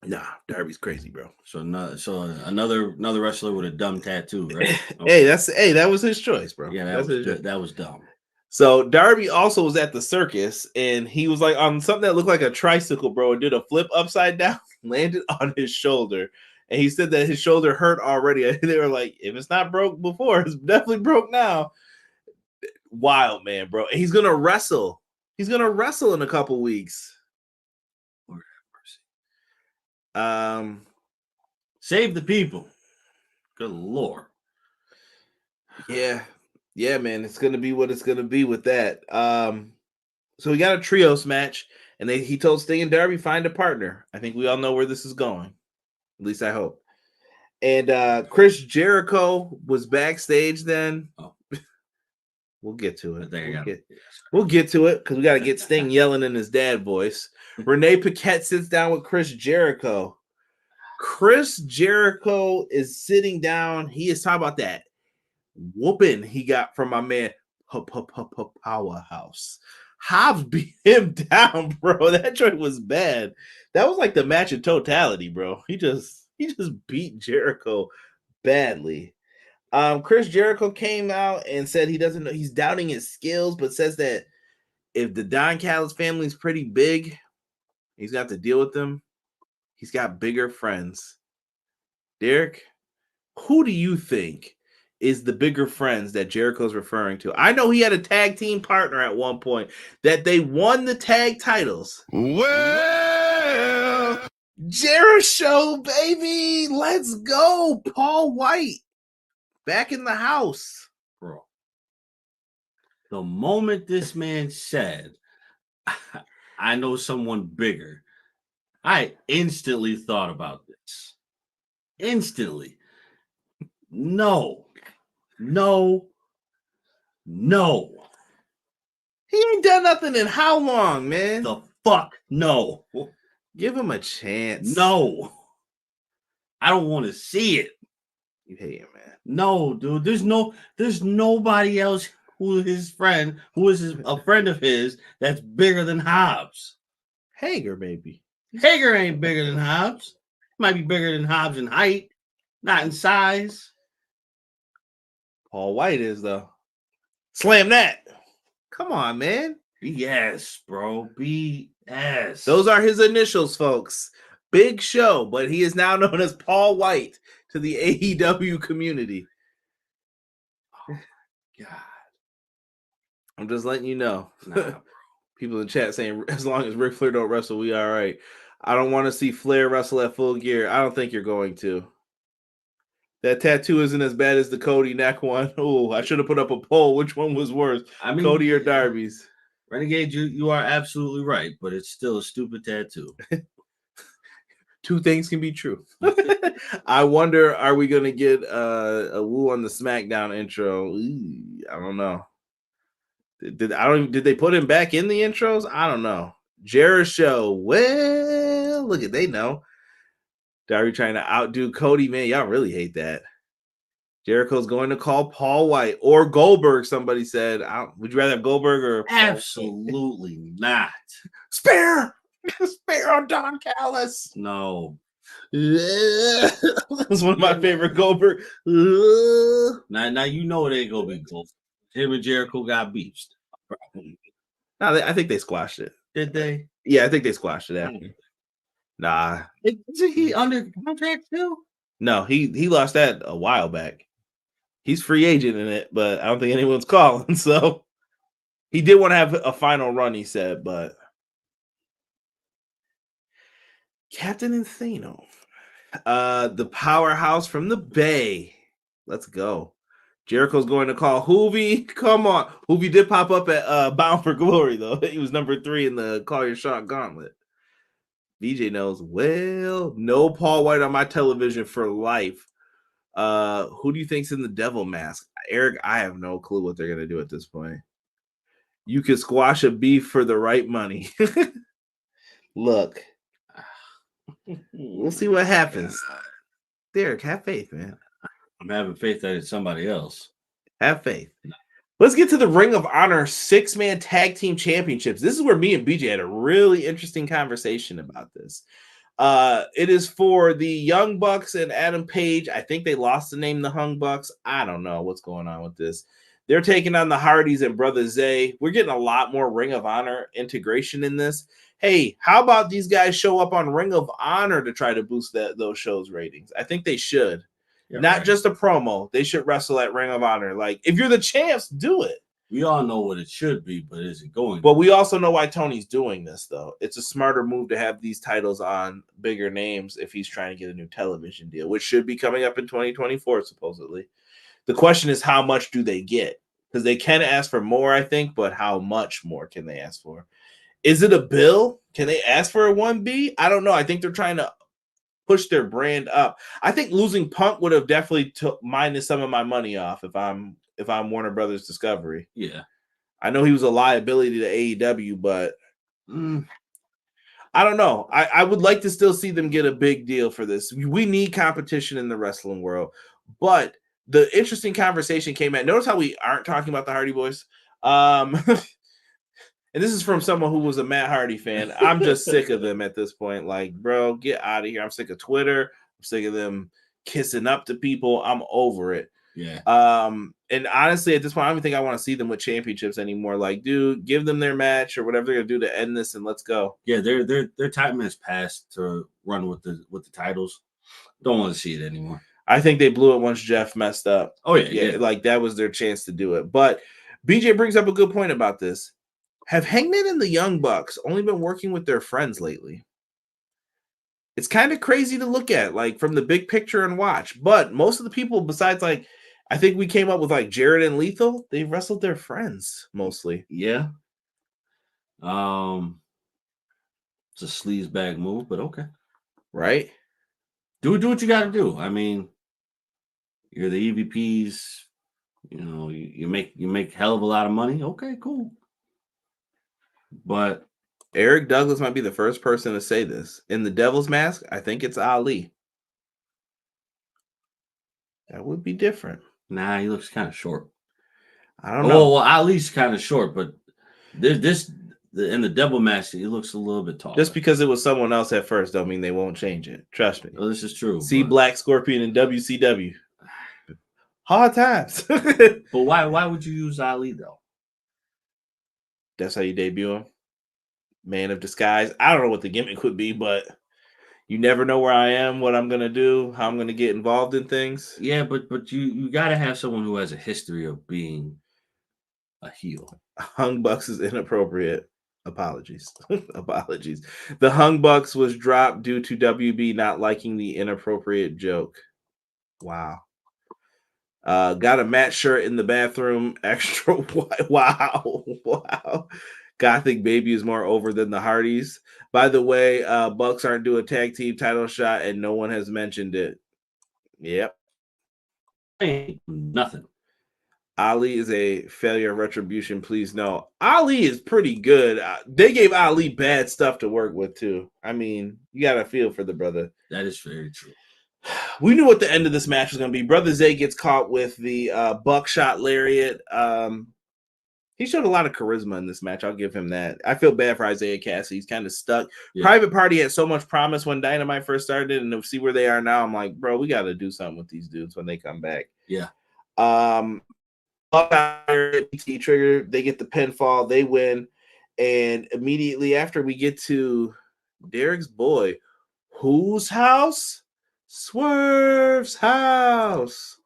Nah, Darby's crazy, bro. So another wrestler with a dumb tattoo, right? Okay. that was his choice, bro. Yeah, that was dumb. So Darby also was at the circus, and he was like on something that looked like a tricycle, bro, and did a flip upside down, landed on his shoulder. And he said that his shoulder hurt already. And they were like, if it's not broke before, it's definitely broke now. Wild, man, bro. And he's going to wrestle. He's going to wrestle in a couple weeks. Lord have mercy. Save the people. Good Lord. Yeah, man, it's gonna be what it's gonna be with that. So we got a trios match, and he told Sting and Darby, find a partner. I think we all know where this is going. At least I hope. And Chris Jericho was backstage then. Oh. We'll get to it. We'll get to it because we got to get Sting yelling in his dad voice. Renee Paquette sits down with Chris Jericho. Chris Jericho is sitting down. He is talking about that whooping he got from my man Powerhouse. Hobbs beat him down, bro. That joint was bad. That was like the match in totality, bro. He just beat Jericho badly. Chris Jericho came out and said he doesn't know, he's doubting his skills, but says that if the Don Callis family is pretty big, he's got to deal with them. He's got bigger friends. Derek, who do you think is the bigger friends that Jericho's referring to? I know he had a tag team partner at one point that they won the tag titles. Well, Jericho, baby, let's go. Paul White back in the house. Bro. The moment this man said, I know someone bigger, I instantly thought about this. Instantly. No. He ain't done nothing in how long, man? The fuck no. Give him a chance. No. I don't want to see it. You hate him, man. No, dude. There's nobody else who is a friend of his that's bigger than Hobbs. Hager, baby. Hager ain't bigger than Hobbs. Might be bigger than Hobbs in height, not in size. Paul White is, though. Slam that. Come on, man. BS, bro. BS. Those are his initials, folks. Big Show, but he is now known as Paul White to the AEW community. Oh, God. I'm just letting you know. Nah, bro. People in the chat saying, as long as Ric Flair don't wrestle, we all right. I don't want to see Flair wrestle at Full Gear. I don't think you're going to. That tattoo isn't as bad as the Cody neck one. Oh, I should have put up a poll. Which one was worse, Cody or Darby's? Renegade, you are absolutely right, but it's still a stupid tattoo. Two things can be true. I wonder, are we going to get a Woo on the SmackDown intro? Ooh, I don't know. Did they put him back in the intros? I don't know. Jericho. Well, look at they know. Darby trying to outdo Cody, man. Y'all really hate that. Jericho's going to call Paul White or Goldberg. Somebody said, would you rather have Goldberg or absolutely not? Spare on Don Callis. No. That's one of my favorite Goldberg. Now you know it ain't gonna be Goldberg. Him and Jericho got beefed. No, I think they squashed it. Did they? Yeah, I think they squashed it after. Nah. Isn't he under contract too? No, he lost that a while back. He's free agent in it, but I don't think anyone's calling. So he did want to have a final run, he said, but Captain Insano. The powerhouse from the Bay. Let's go. Jericho's going to call Hoovy. Come on. Hoovy did pop up at Bound for Glory, though. He was number 3 in the Call Your Shot gauntlet. BJ knows, well, no Paul White on my television for life. Who do you think's in the devil mask? Eric, I have no clue what they're going to do at this point. You could squash a beef for the right money. Look. We'll see what happens. Derek, have faith, man. I'm having faith that it's somebody else. Have faith. Let's get to the Ring of Honor 6-man tag team championships. This is where me and BJ had a really interesting conversation about this. It is for the Young Bucks and Adam Page. I think they lost the name the Hung Bucks. I don't know what's going on with this. They're taking on the Hardys and Brother Zay. We're getting a lot more Ring of Honor integration in this. Hey, how about these guys show up on Ring of Honor to try to boost those shows' ratings? I think they should. Yeah, not right. Just a promo. They should wrestle at Ring of Honor. Like, if you're the champs, do it. We all know what it should be, but is it going? But we also know why Tony's doing this, though. It's a smarter move to have these titles on bigger names if he's trying to get a new television deal, which should be coming up in 2024, supposedly. The question is, how much do they get? Because they can ask for more, I think, but how much more can they ask for? Is it a bill? Can they ask for a 1B? I don't know. I think they're trying to push their brand up. I think losing Punk would have definitely minus some of my money off if I'm Warner Brothers Discovery. Yeah. I know he was a liability to AEW, but I don't know. I would like to still see them get a big deal for this. We need competition in the wrestling world. But the interesting conversation came at. Notice how we aren't talking about the Hardy Boys. And this is from someone who was a Matt Hardy fan. I'm just sick of them at this point. Like, bro, get out of here. I'm sick of Twitter. I'm sick of them kissing up to people. I'm over it. Yeah. And honestly, at this point, I don't even think I want to see them with championships anymore. Like, dude, give them their match or whatever they're gonna do to end this, and let's go. Yeah, their time has passed to run with the titles. Don't want to see it anymore. I think they blew it once Jeff messed up. Oh yeah. Like that was their chance to do it. But BJ brings up a good point about this. Have Hangman and the Young Bucks only been working with their friends lately? It's kind of crazy to look at, like from the big picture and watch. But most of the people, besides like, I think we came up with like Jarrett and Lethal, they wrestled their friends mostly. Yeah. It's a sleaze bag move, but okay. Right? Do what you got to do. I mean, you're the EVPs. You know, you make hell of a lot of money. Okay, cool. But Eric Douglas might be the first person to say this. In the Devil's Mask, I think it's Ali. That would be different. Nah, he looks kind of short. I don't know. Well, Ali's kind of short, but in the Devil Mask, he looks a little bit taller. Just because it was someone else at first don't mean they won't change it. Trust me. Well, this is true. See Black Scorpion in WCW. Hard times. But why would you use Ali though? That's how you debut him. Man of disguise. I don't know what the gimmick would be, but you never know where I am, what I'm gonna do, how I'm gonna get involved in things. Yeah, but you gotta have someone who has a history of being a heel. Hung Bucks is inappropriate. Apologies. Apologies. The Hung Bucks was dropped due to WB not liking the inappropriate joke. Wow. Got a Matt shirt in the bathroom. Extra. Wow. Gothic Baby is more over than the Hardys. By the way, Bucks aren't doing a tag team title shot, and no one has mentioned it. Yep. Ain't nothing. Ali is a failure of retribution. Please no. Ali is pretty good. They gave Ali bad stuff to work with too. I mean, you got to feel for the brother. That is very true. We knew what the end of this match was going to be. Brother Zay gets caught with the buckshot lariat. He showed a lot of charisma in this match. I'll give him that. I feel bad for Isaiah Cassidy. He's kind of stuck. Yeah. Private Party had so much promise when Dynamite first started, and to see where they are now, I'm like, bro, we got to do something with these dudes when they come back. Yeah. PT trigger, they get the pinfall, they win, and immediately after we get to Derek's boy, whose house? Swerve's house.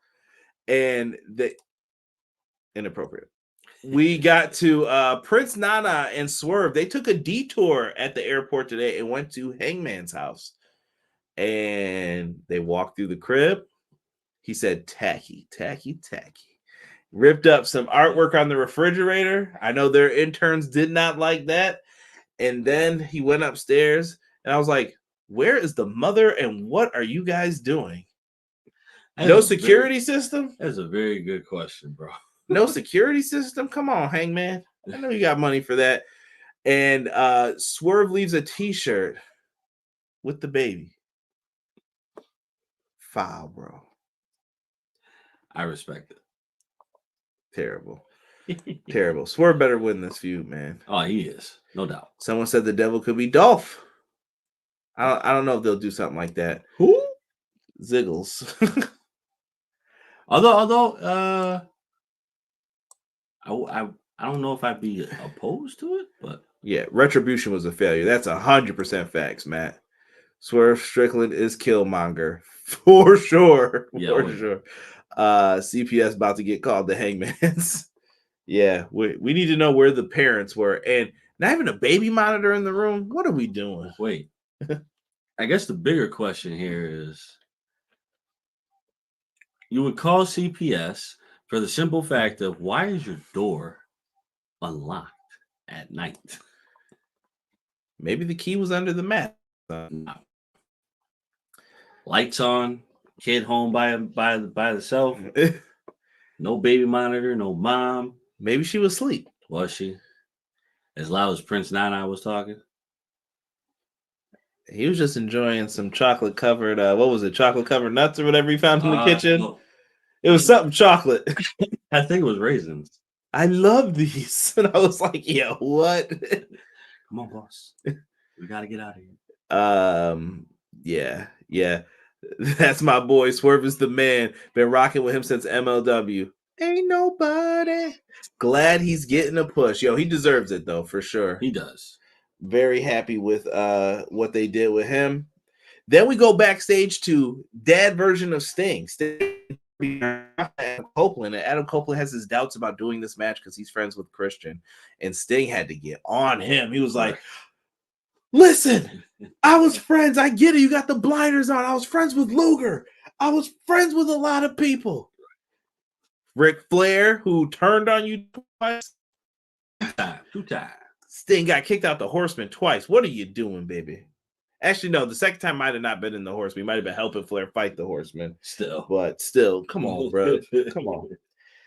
And the inappropriate. We got to Prince Nana and Swerve. They took a detour at the airport today and went to Hangman's house. And they walked through the crib. He said, tacky. Ripped up some artwork on the refrigerator. I know their interns did not like that. And then he went upstairs, and I was like, where is the mother, and what are you guys doing? No security system? That's a very good question, bro. No security system? Come on, Hangman. I know you got money for that. And Swerve leaves a T-shirt with the baby. Foul, bro. I respect it. Terrible. Terrible. Swerve better win this feud, man. Oh, he is. No doubt. Someone said the devil could be Dolph. I don't know if they'll do something like that. Who? Ziggles. Although I don't know if I'd be opposed to it, but yeah, Retribution was a failure. That's 100% facts, Matt. Swerve Strickland is Killmonger for sure. Yeah, for sure. CPS about to get called the Hangmans. Yeah, we need to know where the parents were, and not even a baby monitor in the room. What are we doing? Wait, I guess the bigger question here is, you would call CPS for the simple fact of, why is your door unlocked at night? Maybe the key was under the mat. No. Lights on, kid home by herself. No baby monitor, no mom. Maybe she was asleep. Was she? As loud as Prince Nana was talking? He was just enjoying some chocolate covered, what was it? Chocolate covered nuts or whatever he found in the kitchen. No. It was something chocolate. I think it was raisins. I love these. And I was like, yeah, what? Come on, boss. We got to get out of here. Yeah. That's my boy. Swerve is the man. Been rocking with him since MLW. Ain't nobody. Glad he's getting a push. Yo, he deserves it though, for sure. He does. Very happy with what they did with him. Then we go backstage to dad version of Sting. Adam Copeland. And Adam Copeland has his doubts about doing this match because he's friends with Christian. And Sting had to get on him. He was like, listen, I was friends. I get it. You got the blinders on. I was friends with Luger. I was friends with a lot of people. Ric Flair, who turned on you twice. Two times. Sting got kicked out the Horseman twice. What are you doing, baby? Actually, no, the second time might have not been in the Horseman. He might have been helping Flair fight the Horseman. But still, come on, bro. Come on.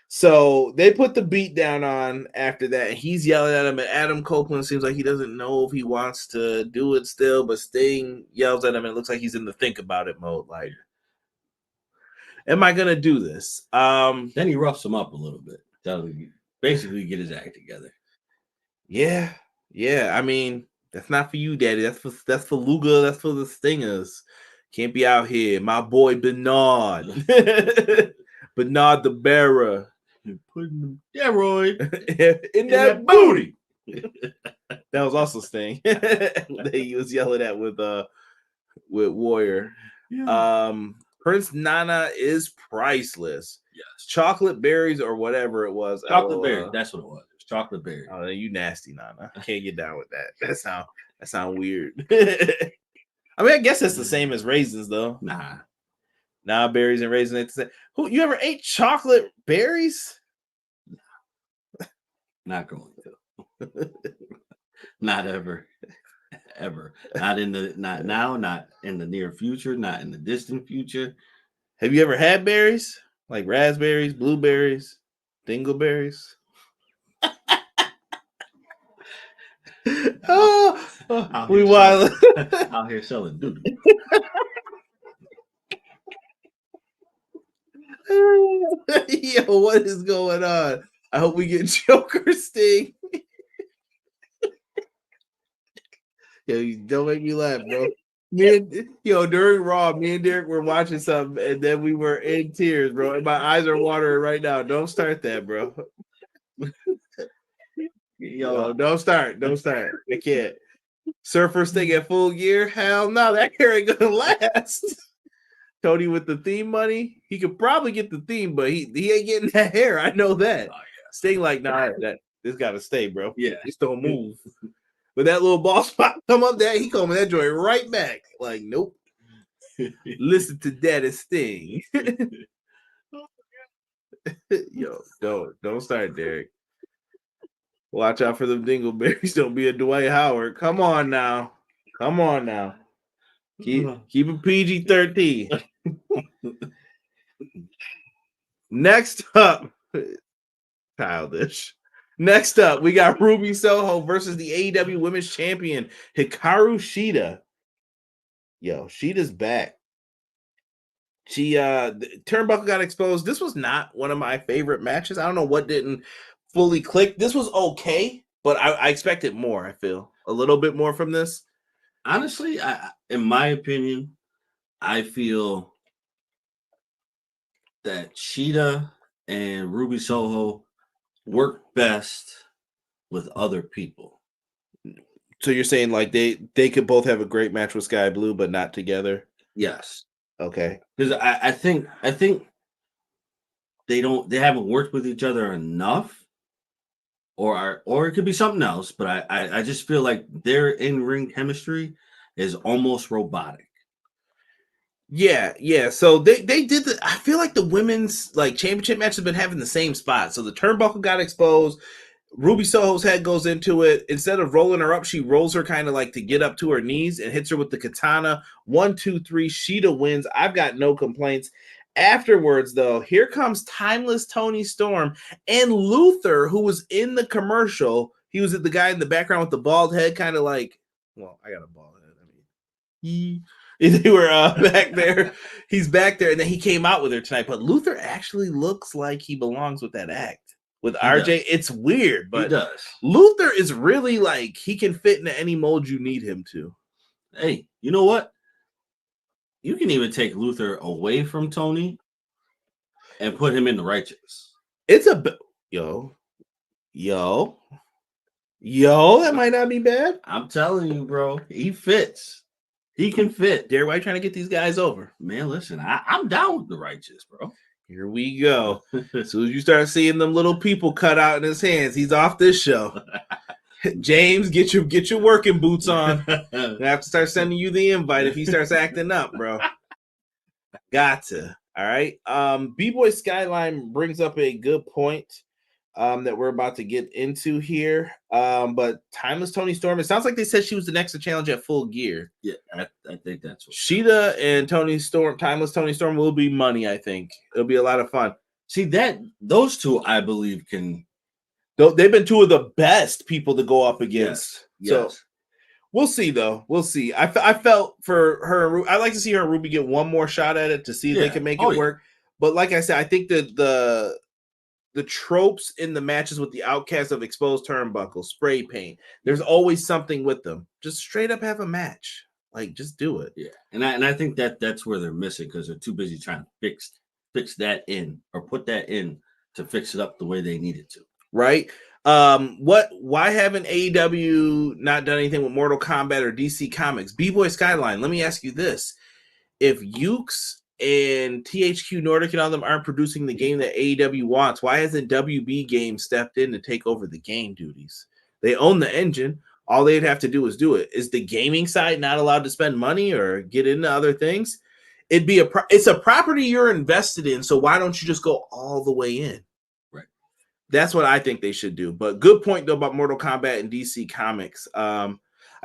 So they put the beat down on after that, and he's yelling at him, and Adam Copeland seems like he doesn't know if he wants to do it still, but Sting yells at him, and it looks like he's in the think about it mode. Like, am I going to do this? Then he roughs him up a little bit. Basically get his act together. Yeah. I mean, that's not for you, Daddy. That's for Luger. That's for the Stingers. Can't be out here. My boy Bernard. Bernard the Bearer. Putting steroid in that booty. That was also Sting. That he was yelling at with Warrior. Yeah. Prince Nana is priceless. Yes. Chocolate berries or whatever it was. Chocolate berry. That's what it was. Chocolate berry. Oh, you nasty, Nana. I can't get down with that. That sound weird. I mean, I guess it's the same as raisins, though. Nah, berries and raisins ain't the same. Who you ever ate chocolate berries? Not going to. Not ever. Ever. Not now, not in the near future, not in the distant future. Have you ever had berries? Like raspberries, blueberries, dingleberries? We wild out here selling doo-doo. Yo, what is going on? I hope we get Joker Sting. Yo, don't make me laugh, bro. During Raw, me and Derek were watching something, and then we were in tears, bro. And my eyes are watering right now. Don't start that, bro. Yo, don't start. I can't. Surfer Sting at Full Gear? Hell no, that hair ain't gonna last. Tony with the theme money, he could probably get the theme, but he ain't getting that hair. I know that. Oh, yeah. Sting like, nah, this gotta stay, bro. Yeah, just don't move. But that little ball spot come up there, he coming that joint right back. Like, nope. Listen to that and Sting. Yo, don't start, Derek. Watch out for them dingleberries. Don't be a Dwight Howard. Come on now. Keep it PG-13. Next up, childish. Next up, we got Ruby Soho versus the AEW Women's Champion, Hikaru Shida. Yo, Shida's back. She turnbuckle got exposed. This was not one of my favorite matches. I don't know what didn't fully click. This was okay, but I expected more. I feel a little bit more from this. Honestly, in my opinion, I feel that Shida and Ruby Soho work best with other people. So you're saying like they could both have a great match with Sky Blue, but not together? Yes. Okay. Because I think they haven't worked with each other enough. Or it could be something else, but I just feel like their in-ring chemistry is almost robotic. Yeah. So they did I feel like the women's like championship match has been having the same spot. So the turnbuckle got exposed. Ruby Soho's head goes into it. Instead of rolling her up, she rolls her kind of like to get up to her knees and hits her with the katana. 1, 2, 3. Shida wins. I've got no complaints. Afterwards, though, here comes Timeless Tony Storm and Luther, who was in the commercial. He was the guy in the background with the bald head, kind of like, well, I got a bald head. I mean, they were back there. He's back there, and then he came out with her tonight. But Luther actually looks like he belongs with that act. with He RJ. does. It's weird, He but does. Luther is really like he can fit into any mold you need him to. Hey, you know what? You can even take Luther away from Tony and put him in the Righteous. It's a yo. That might not be bad. I'm telling you, bro. He fits. He can fit. Derek, why are you trying to get these guys over? Man, listen, I'm down with the Righteous, bro. Here we go. As soon as you start seeing them little people cut out in his hands, he's off this show. James, get your working boots on. I have to start sending you the invite if he starts acting up, bro. Got to. All right. B-Boy Skyline brings up a good point that we're about to get into here. But Timeless Tony Storm, it sounds like they said she was the next to challenge at Full Gear. Yeah, I think that's what Shida and Tony Storm, Timeless Tony Storm will be money, I think. It'll be a lot of fun. See that those two, I believe, can. They've been two of the best people to go up against. Yes. So we'll see, though. We'll see. I felt for her. I'd like to see her and Ruby get one more shot at it to see if they can make it work. But like I said, I think that the tropes in the matches with the Outcast of exposed turnbuckles, spray paint, there's always something with them. Just straight up have a match. Like, just do it. Yeah, and I think that's where they're missing because they're too busy trying to fix that in or put that in to fix it up the way they need it to. Right? Why haven't AEW not done anything with Mortal Kombat or DC Comics? B-Boy Skyline, let me ask you this. If Ukes and THQ Nordic and all them aren't producing the game that AEW wants, why hasn't WB Games stepped in to take over the game duties? They own the engine. All they'd have to do is do it. Is the gaming side not allowed to spend money or get into other things? It's a property you're invested in, so why don't you just go all the way in? That's what I think they should do. But good point, though, about Mortal Kombat and DC Comics. I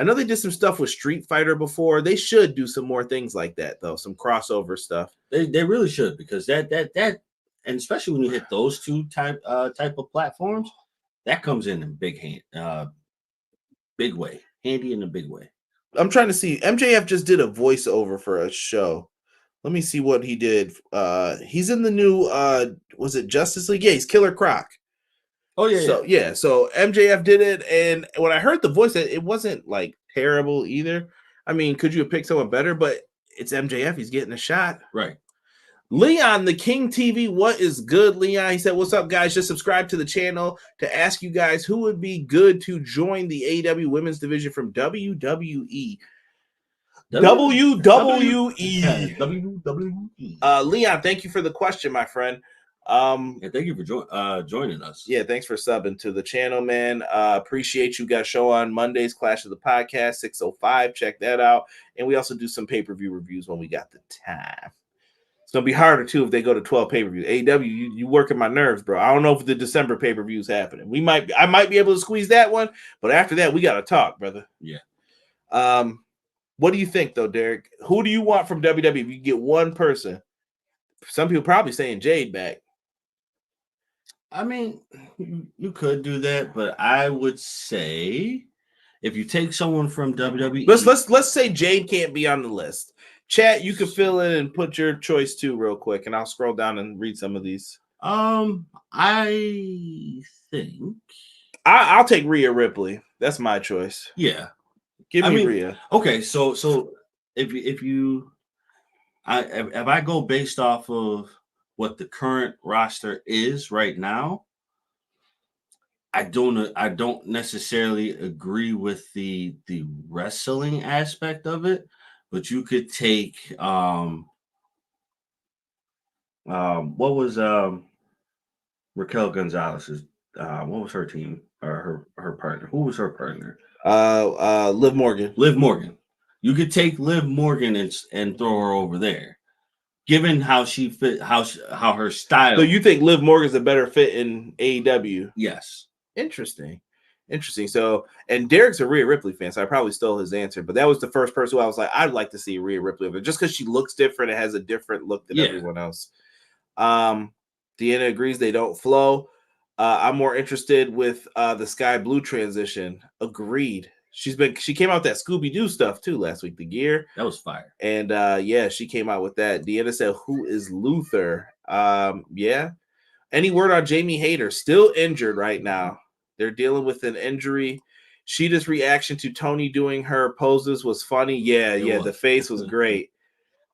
know they did some stuff with Street Fighter before. They should do some more things like that, though. Some crossover stuff. They really should, because that and especially when you hit those two type of platforms, that comes in big way. Handy in a big way. I'm trying to see. MJF just did a voiceover for a show. Let me see what he did. He's in the new was it Justice League? Yeah, he's Killer Croc. Oh yeah. So MJF did it, and when I heard the voice, it wasn't like terrible either. I mean, could you have picked someone better? But it's MJF; he's getting a shot. Right. Leon, the King TV, what is good, Leon? He said, "What's up, guys? Just subscribe to the channel to ask you guys who would be good to join the AEW Women's Division from WWE." WWE. Leon, thank you for the question, my friend. And thank you for joining us. Yeah, thanks for subbing to the channel, man. Appreciate you guys. Show on Mondays, Clash of the Podcast, 6:05. Check that out. And we also do some pay-per-view reviews when we got the time. It's gonna be harder too if they go to 12 pay-per-views. AEW, you working my nerves, bro. I don't know if the December pay-per-view is happening. I might be able to squeeze that one, but after that, we gotta talk, brother. Yeah. What do you think, though, Derek? Who do you want from WWE? If you get one person, some people probably saying Jade back. I mean, you could do that, but I would say if you take someone from WWE, let's say Jade can't be on the list. Chat, you can fill in and put your choice too, real quick, and I'll scroll down and read some of these. I think I'll take Rhea Ripley. That's my choice. Yeah, give me Rhea. Okay, so if I go based off of what the current roster is right now, I don't necessarily agree with the wrestling aspect of it, but you could take what was Raquel Gonzalez's what was her team or her partner? Who was her partner? Liv Morgan. Liv Morgan. You could take Liv Morgan and throw her over there. Given how she fit, how her style. So you think Liv Morgan's a better fit in AEW? Yes. Interesting. So, and Derek's a Rhea Ripley fan, so I probably stole his answer. But that was the first person who I was like, I'd like to see Rhea Ripley over, just because she looks different. It has a different look than everyone else. Deanna agrees they don't flow. I'm more interested with the Sky Blue transition. Agreed. She came out with that Scooby-Doo stuff too last week, the gear. That was fire. And yeah, she came out with that. Deanna said, who is Luther? Yeah. Any word on Jamie Hayter? Still injured right now. They're dealing with an injury. Shida's reaction to Tony doing her poses was funny. Yeah, the face was great.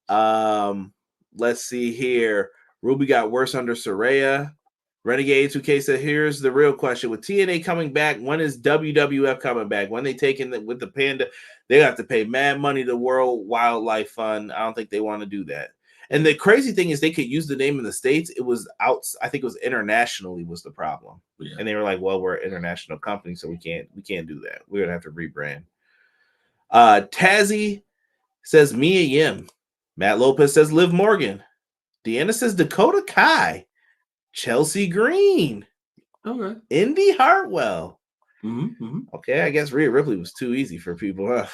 Let's see here. Ruby got worse under Saraya. Renegade 2K said, here's the real question. With TNA coming back, when is WWF coming back? When they taking it with the Panda, they have to pay mad money to World Wildlife Fund. I don't think they want to do that. And the crazy thing is they could use the name in the States. It was out, I think it was internationally was the problem. Yeah. And they were like, well, we're an international company, so we can't do that. We're gonna have to rebrand. Tazzy says Mia Yim. Matt Lopez says Liv Morgan. Deanna says Dakota Kai. Chelsea Green. Okay. Indy Hartwell. Mm-hmm. Okay, I guess Rhea Ripley was too easy for people, huh?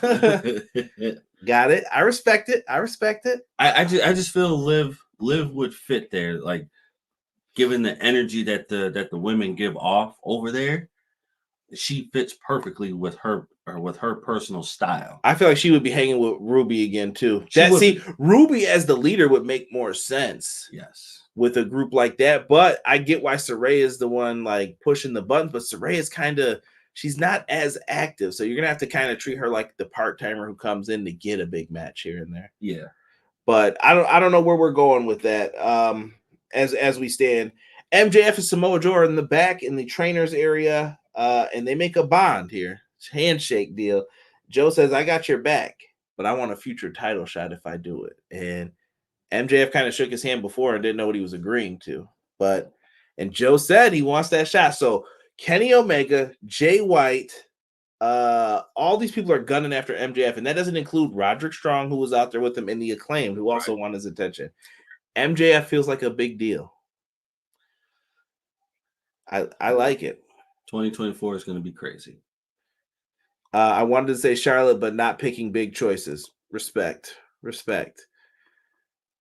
Got it. I respect it. I just feel Liv would fit there, like given the energy that the women give off over there, she fits perfectly with her personal style. I feel like she would be hanging with Ruby again too. Ruby as the leader would make more sense. Yes. With a group like that, but I get why Saraya is the one like pushing the buttons, but Saraya is she's not as active, so you're gonna have to kind of treat her like the part-timer who comes in to get a big match here and there. Yeah, but I don't know where we're going with that. As we stand, MJF and Samoa Joe are in the back in the trainers area, and they make a bond here, handshake deal. Joe says, "I got your back, but I want a future title shot if I do it." And MJF kind of shook his hand before and didn't know what he was agreeing to. And Joe said he wants that shot. So Kenny Omega, Jay White, all these people are gunning after MJF. And that doesn't include Roderick Strong, who was out there with him in the Acclaimed, who also wanted his attention. MJF feels like a big deal. I like it. 2024 is going to be crazy. I wanted to say Charlotte, but not picking big choices. Respect.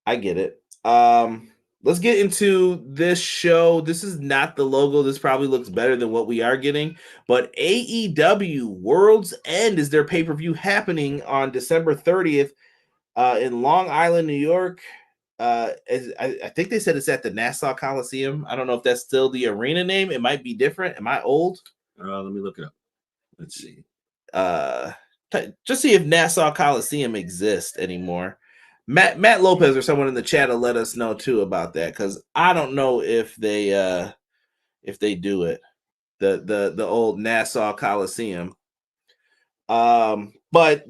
I get it. Let's get into this show. This is not the logo. This probably looks better than what we are getting. But AEW World's End is their pay-per-view happening on December 30th in Long Island, New York. I think they said it's at the Nassau Coliseum. I don't know if that's still the arena name. It might be different. Am I old? Let me look it up. Let's see. Just see if Nassau Coliseum exists anymore. Matt Lopez or someone in the chat will let us know too about that, because I don't know if they do it. The old Nassau Coliseum. But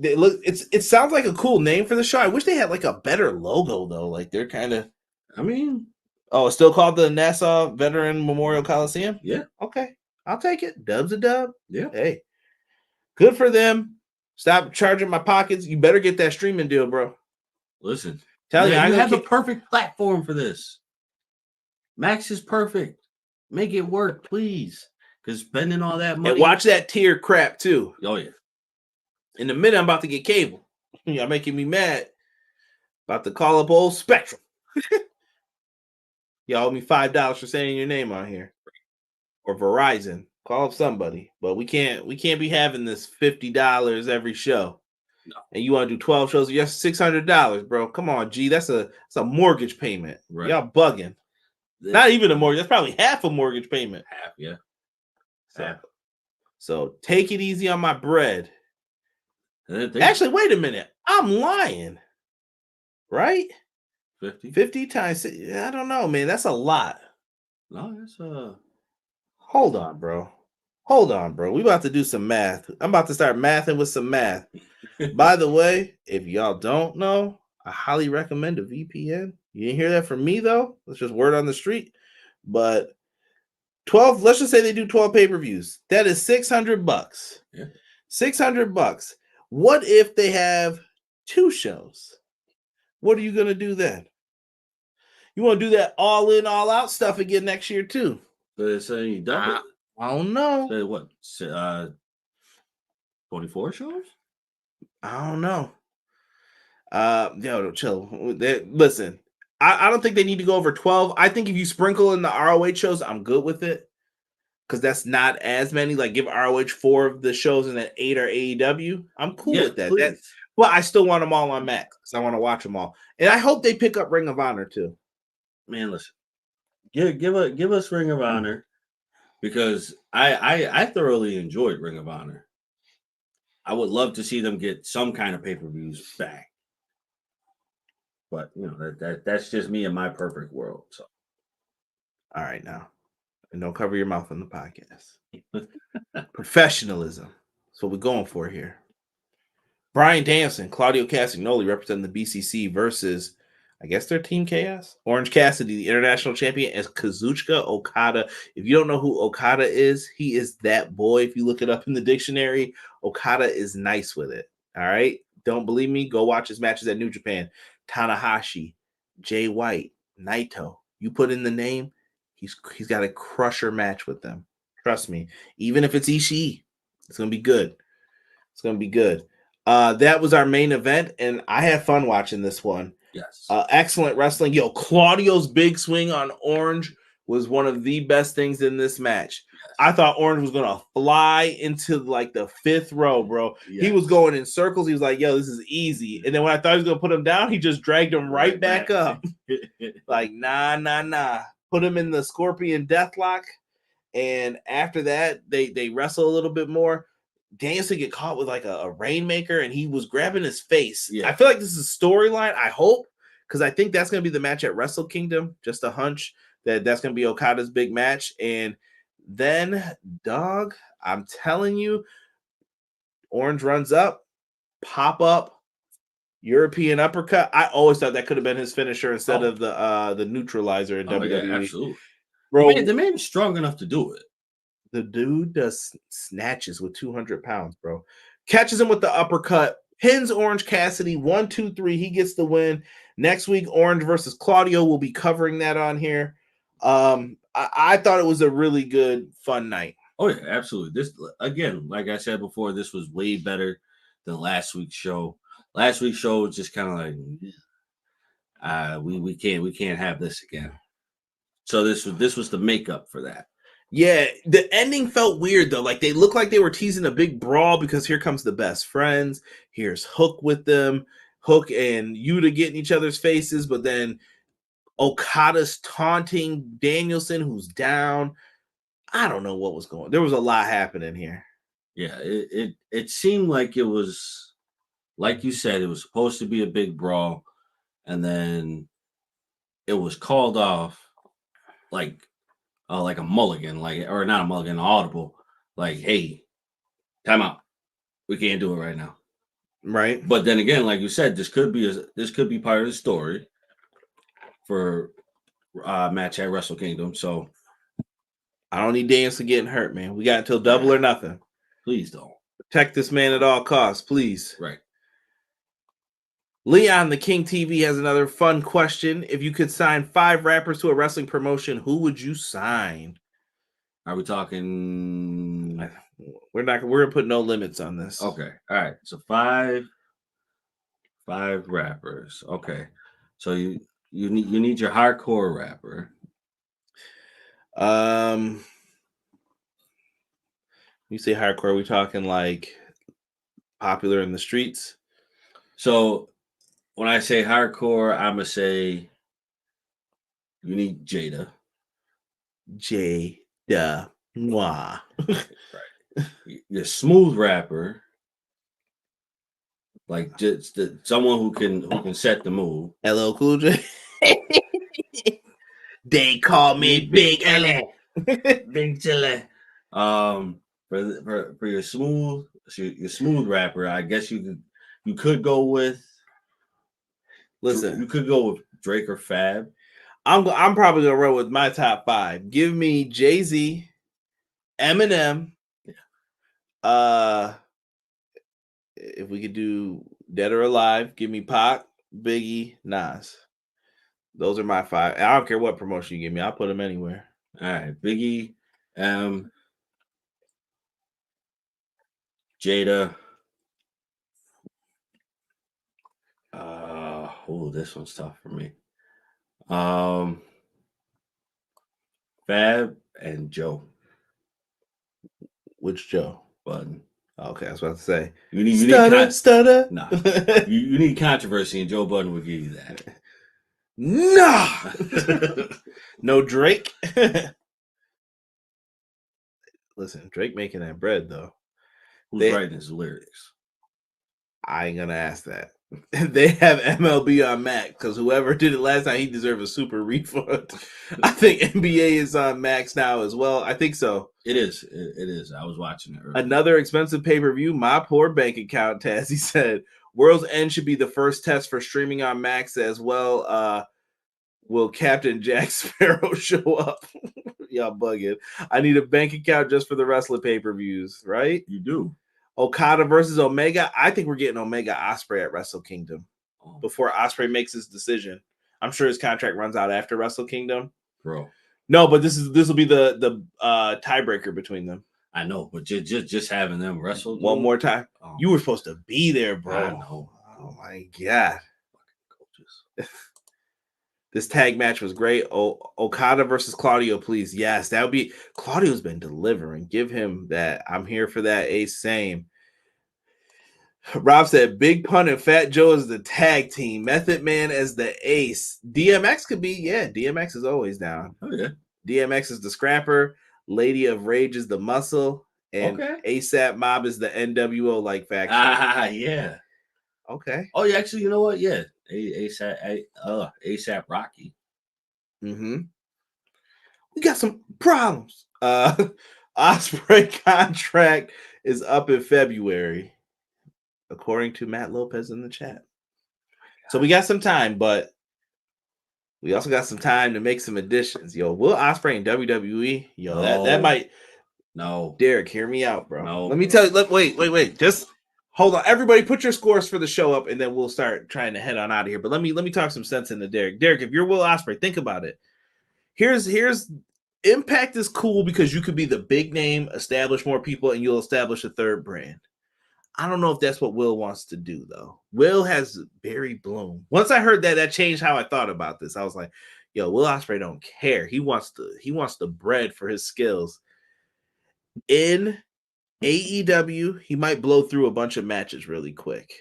it sounds like a cool name for the show. I wish they had like a better logo though. Like they're kind of. It's still called the Nassau Veteran Memorial Coliseum. Yeah. Okay, I'll take it. Dub's a dub. Yeah. Hey, good for them. Stop charging my pockets. You better get that streaming deal, bro. Listen, you have the perfect platform for this. Max is perfect. Make it work, please. Because spending all that money. And watch that tier crap too. Oh yeah. In a minute, I'm about to get cable. Y'all making me mad. About to call up old Spectrum. Y'all owe me $5 for saying your name on here. Or Verizon. Call up somebody. But we can't be having this $50 every show. No. And you want to do 12 shows? Yes, $600, bro. Come on, G. That's a mortgage payment. Right. Y'all bugging. Not even a mortgage. That's probably half a mortgage payment. Half, yeah. So take it easy on my bread. Actually, wait a minute. I'm lying. Right? 50 times. I don't know, man. That's a lot. No, that's Hold on, bro. We about to do some math. I'm about to start mathing with some math. By the way, if y'all don't know, I highly recommend a VPN. You didn't hear that from me, though. That's just word on the street. But 12, let's just say they do 12 pay-per-views. That is $600. Yeah. $600. What if they have 2 shows? What are you going to do then? You want to do that all in, all out stuff again next year, too? So they're saying you double it? I don't know. So what? 24 shows? I don't know. Chill. Listen, I don't think they need to go over 12. I think if you sprinkle in the ROH shows, I'm good with it. Because that's not as many. Like, give ROH 4 of the shows and then 8 are AEW. I'm cool with that. Well, I still want them all on Max. Because I want to watch them all. And I hope they pick up Ring of Honor, too. Man, listen. Give us Ring of Honor, because I thoroughly enjoyed Ring of Honor. I would love to see them get some kind of pay-per-views back. But that's just me in my perfect world. So all right now. And don't cover your mouth on the podcast. Professionalism. That's what we're going for here. Bryan Danielson, Claudio Castagnoli representing the BCC versus, I guess they're Team Chaos. Orange Cassidy, the international champion, as Kazuchika Okada. If you don't know who Okada is, he is that boy. If you look it up in the dictionary, Okada is nice with it. All right. Don't believe me? Go watch his matches at New Japan. Tanahashi, Jay White, Naito. You put in the name, he's got a crusher match with them. Trust me. Even if it's Ishii, it's gonna be good. It's gonna be good. That was our main event, and I had fun watching this one. yes, Excellent wrestling. Yo, Claudio's big swing on Orange was one of the best things in this match. yes. I thought Orange was gonna fly into like the 5th row, bro. Yes. He was going in circles. He was like, "Yo, this is easy." And then when I thought he was gonna put him down, he just dragged him right back up. Like, nah. Put him in the Scorpion Deathlock, and after that, they wrestle a little bit more. Danielson get caught with like a rainmaker, and he was grabbing his face. Yeah. I feel like this is a storyline. I hope, because I think that's going to be the match at Wrestle Kingdom. Just a hunch that's going to be Okada's big match. And then, dog, I'm telling you, Orange runs up, pop up, European uppercut. I always thought that could have been his finisher instead of the neutralizer in WWE. Yeah, absolutely, bro. The man is strong enough to do it. The dude does snatches with 200 pounds, bro. Catches him with the uppercut, pins Orange Cassidy 1, 2, 3. He gets the win. Next week, Orange versus Claudio. We'll be covering that on here. I thought it was a really good, fun night. Oh yeah, absolutely. This, again, like I said before, this was way better than last week's show. Last week's show was just kind of like, we can't have this again. So this was the makeup for that. Yeah, the ending felt weird though. Like they looked like they were teasing a big brawl, because here comes the best friends. Here's Hook with them. Hook and Yuta getting each other's faces, but then Okada's taunting Danielson, who's down. I don't know what was going on. There was a lot happening here. Yeah, it seemed like it was, like you said, it was supposed to be a big brawl, and then it was called off like a mulligan, or not a mulligan, an audible, like, hey, time out. We can't do it right now. Right. But then again, like you said, this could be part of the story for match at Wrestle Kingdom. So I don't need Danielson getting hurt, man. We got until double or nothing. Please don't. Protect this man at all costs, please. Right. Leon, the King TV, has another fun question. If you could sign 5 rappers to a wrestling promotion, who would you sign? Are we talking? We're gonna put no limits on this. Okay. All right. So 5 rappers. Okay. So you need your hardcore rapper. You say hardcore, we talking like popular in the streets? So when I say hardcore, I'm gonna say you need Jada. Jada. Mwah. Right. Your smooth rapper, like just someone who can set the move. LL Cool J. They call me Big L. Big Chile. For your smooth rapper, I guess you could go with. Listen, you could go with Drake or Fab. I'm probably gonna roll with my top 5. Give me Jay-Z, Eminem. If we could do Dead or Alive, give me Pac, Biggie, Nas. Those are my 5. I don't care what promotion you give me. I'll put them anywhere. All right, Biggie, Jada. This one's tough for me. Fab and Joe. Which Joe? Budden. Okay, I was about to say. You need stutter. Nah, you need controversy, and Joe Budden will give you that. No. No Drake. Listen, Drake making that bread though. Who's writing his lyrics? I ain't gonna ask that. They have MLB on Max because whoever did it last time, he deserves a super refund. I think NBA is on Max now as well. I think so. It is. It is. I was watching it earlier. Another expensive pay-per-view. My poor bank account, Tazzy said. World's End should be the first test for streaming on Max as well. Will Captain Jack Sparrow show up? Y'all bugging. I need a bank account just for the wrestling pay-per-views, right? You do. Okada versus Omega. I think we're getting Omega Ospreay at Wrestle Kingdom before Ospreay makes his decision. I'm sure his contract runs out after Wrestle Kingdom. Bro. No, but this will be the tiebreaker between them. I know, but just having them wrestle one more time. Oh. You were supposed to be there, bro. I know. Oh my god. Coaches. This tag match was great. Okada versus Claudio, please. Yes, that would be. Claudio's been delivering. Give him that. I'm here for that. Ace, same. Rob said, Big Pun and Fat Joe is the tag team. Method Man as the ace. DMX could be. Yeah, DMX is always down. Oh, yeah. DMX is the scrapper. Lady of Rage is the muscle. And ASAP Mob is the NWO like faction. Ah, yeah. Okay. Oh, yeah. Actually, you know what? Yeah. ASAP Rocky. Mm-hmm. We got some problems. Ospreay contract is up in February, according to Matt Lopez in the chat. So we got some time, but we also got some time to make some additions. Yo, Will Ospreay in WWE? Yo, no. that might. No. Derek, hear me out, bro. No. Let me tell you. Wait. Just hold on. Everybody put your scores for the show up, and then we'll start trying to head on out of here. But let me talk some sense into Derek. Derek, if you're Will Ospreay, think about it. Here's Impact is cool because you could be the big name, establish more people, and you'll establish a third brand. I don't know if that's what Will wants to do, though. Will has Barry Bloom. Once I heard that changed how I thought about this. I was like, yo, Will Ospreay don't care. He wants the bread for his skills. In AEW, he might blow through a bunch of matches really quick.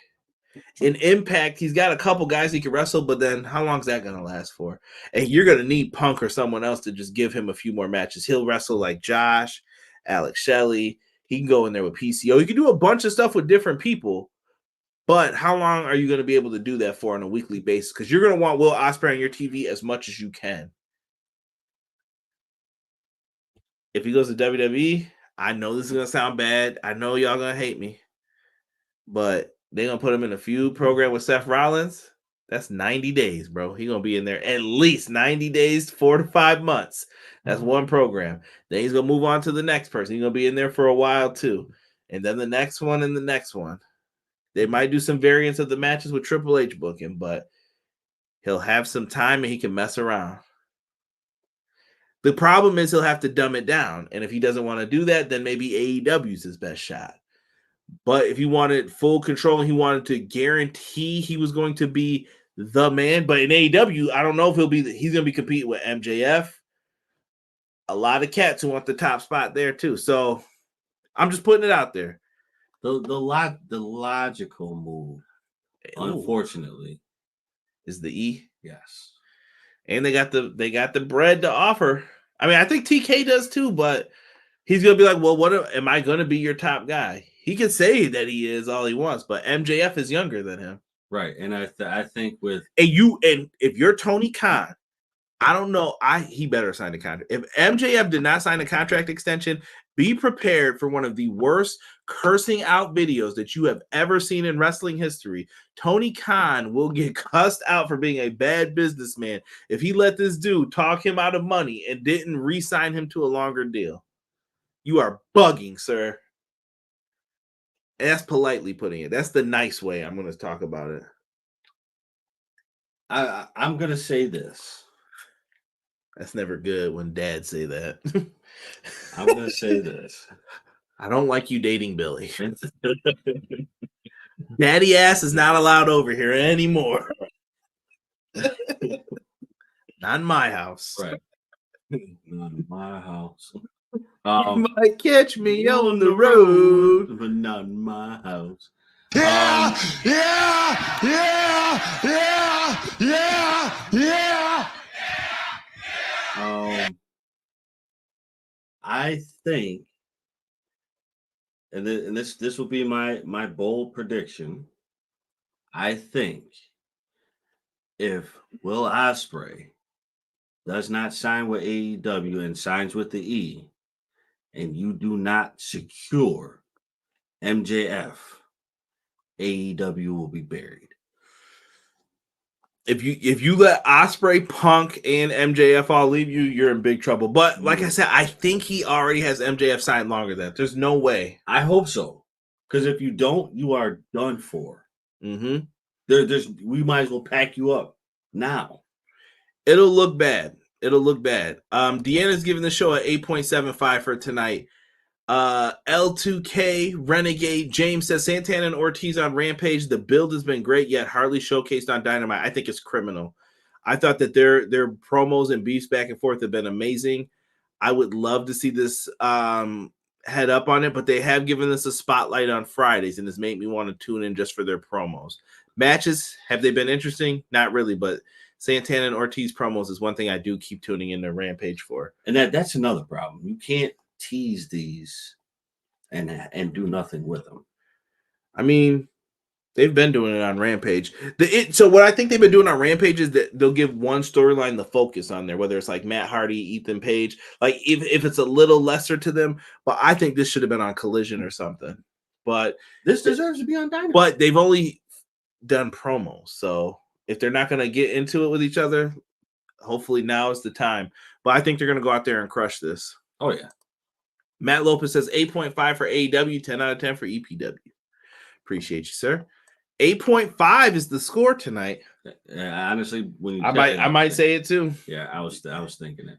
In Impact, he's got a couple guys he can wrestle, but then how long is that going to last for? And you're going to need Punk or someone else to just give him a few more matches. He'll wrestle like Josh, Alex Shelley. He can go in there with PCO. You can do a bunch of stuff with different people, but how long are you going to be able to do that for on a weekly basis? Because you're going to want Will Ospreay on your TV as much as you can. If he goes to WWE, I know this is going to sound bad. I know y'all going to hate me, but they're going to put him in a feud program with Seth Rollins. That's 90 days, bro. He's going to be in there at least 90 days, 4 to 5 months. That's one program. Then he's going to move on to the next person. He's going to be in there for a while, too. And then the next one and the next one. They might do some variants of the matches with Triple H booking, but he'll have some time and he can mess around. The problem is he'll have to dumb it down. And if he doesn't want to do that, then maybe AEW's his best shot. But if he wanted full control and he wanted to guarantee he was going to be the man, but in AEW, I don't know if he's going to be competing with MJF. A lot of cats who want the top spot there too. So I'm just putting it out there. The logical move, unfortunately, is the E. Yes. And they got the bread to offer. I mean, I think TK does too, but he's gonna be like, well, what am I gonna be your top guy? He can say that he is all he wants, but MJF is younger than him. Right. And I think with and if you're Tony Khan, I don't know. He better sign a contract. If MJF did not sign a contract extension, be prepared for one of the worst cursing out videos that you have ever seen in wrestling history. Tony Khan will get cussed out for being a bad businessman if he let this dude talk him out of money and didn't re-sign him to a longer deal. You are bugging, sir. And that's politely putting it. That's the nice way I'm going to talk about it. I'm going to say this. That's never good when dads say that. I'm going to say this. I don't like you dating Billy. Daddy ass is not allowed over here anymore. Not in my house. Right. Not in my house. You might catch me on the road. But not in my house. Yeah, yeah, yeah, yeah, yeah, yeah. I think, and this will be my bold prediction. I think if Will Ospreay does not sign with AEW and signs with the E, and you do not secure MJF, AEW will be buried. If you let Ospreay, Punk, and MJF all leave you, you're in big trouble. But like I said, I think he already has MJF signed longer than that. There's no way. I hope so, because if you don't, you are done for. Mm-hmm. We might as well pack you up now. It'll look bad. Deanna's giving the show an 8.75 for tonight. L2K Renegade James says Santana and Ortiz on Rampage. The build has been great, yet hardly showcased on Dynamite. I think it's criminal. I thought that their promos and beefs back and forth have been amazing. I would love to see this head up on it, but they have given us a spotlight on Fridays, and this made me want to tune in just for their promos. Matches, have they been interesting? Not really, but Santana and Ortiz promos is one thing I do keep tuning in to Rampage for. And that's another problem. You can't tease these and do nothing with them. I mean, they've been doing it on Rampage. So what I think they've been doing on Rampage is that they'll give one storyline the focus on there, whether it's like Matt Hardy, Ethan Page, like if it's a little lesser to them. But I think this should have been on Collision or something. But this deserves to be on Dynamite. But they've only done promos, so if they're not going to get into it with each other, hopefully now is the time. But I think they're going to go out there and crush this. Oh yeah. Matt Lopez says 8.5 for AEW, 10 out of 10 for EPW. Appreciate you, sir. 8.5 is the score tonight. Honestly, when I might say it too. Yeah, I was thinking it.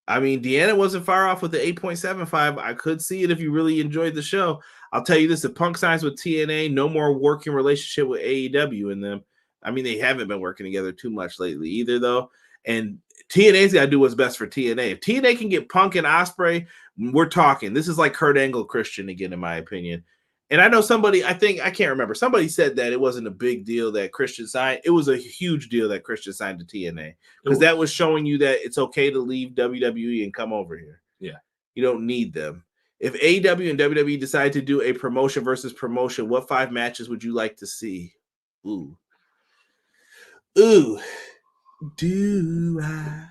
I mean, Deanna wasn't far off with the 8.75. I could see it if you really enjoyed the show. I'll tell you this: if Punk signs with TNA, no more working relationship with AEW in them. I mean, they haven't been working together too much lately either, though. And TNA's got to do what's best for TNA. If TNA can get Punk and Ospreay, we're talking. This is like Kurt Angle Christian again, in my opinion. And I know somebody, I can't remember. Somebody said that it wasn't a big deal that Christian signed. It was a huge deal that Christian signed to TNA because that was showing you that it's okay to leave WWE and come over here. Yeah. You don't need them. If AEW and WWE decide to do a promotion versus promotion, what 5 matches would you like to see? Ooh. Do I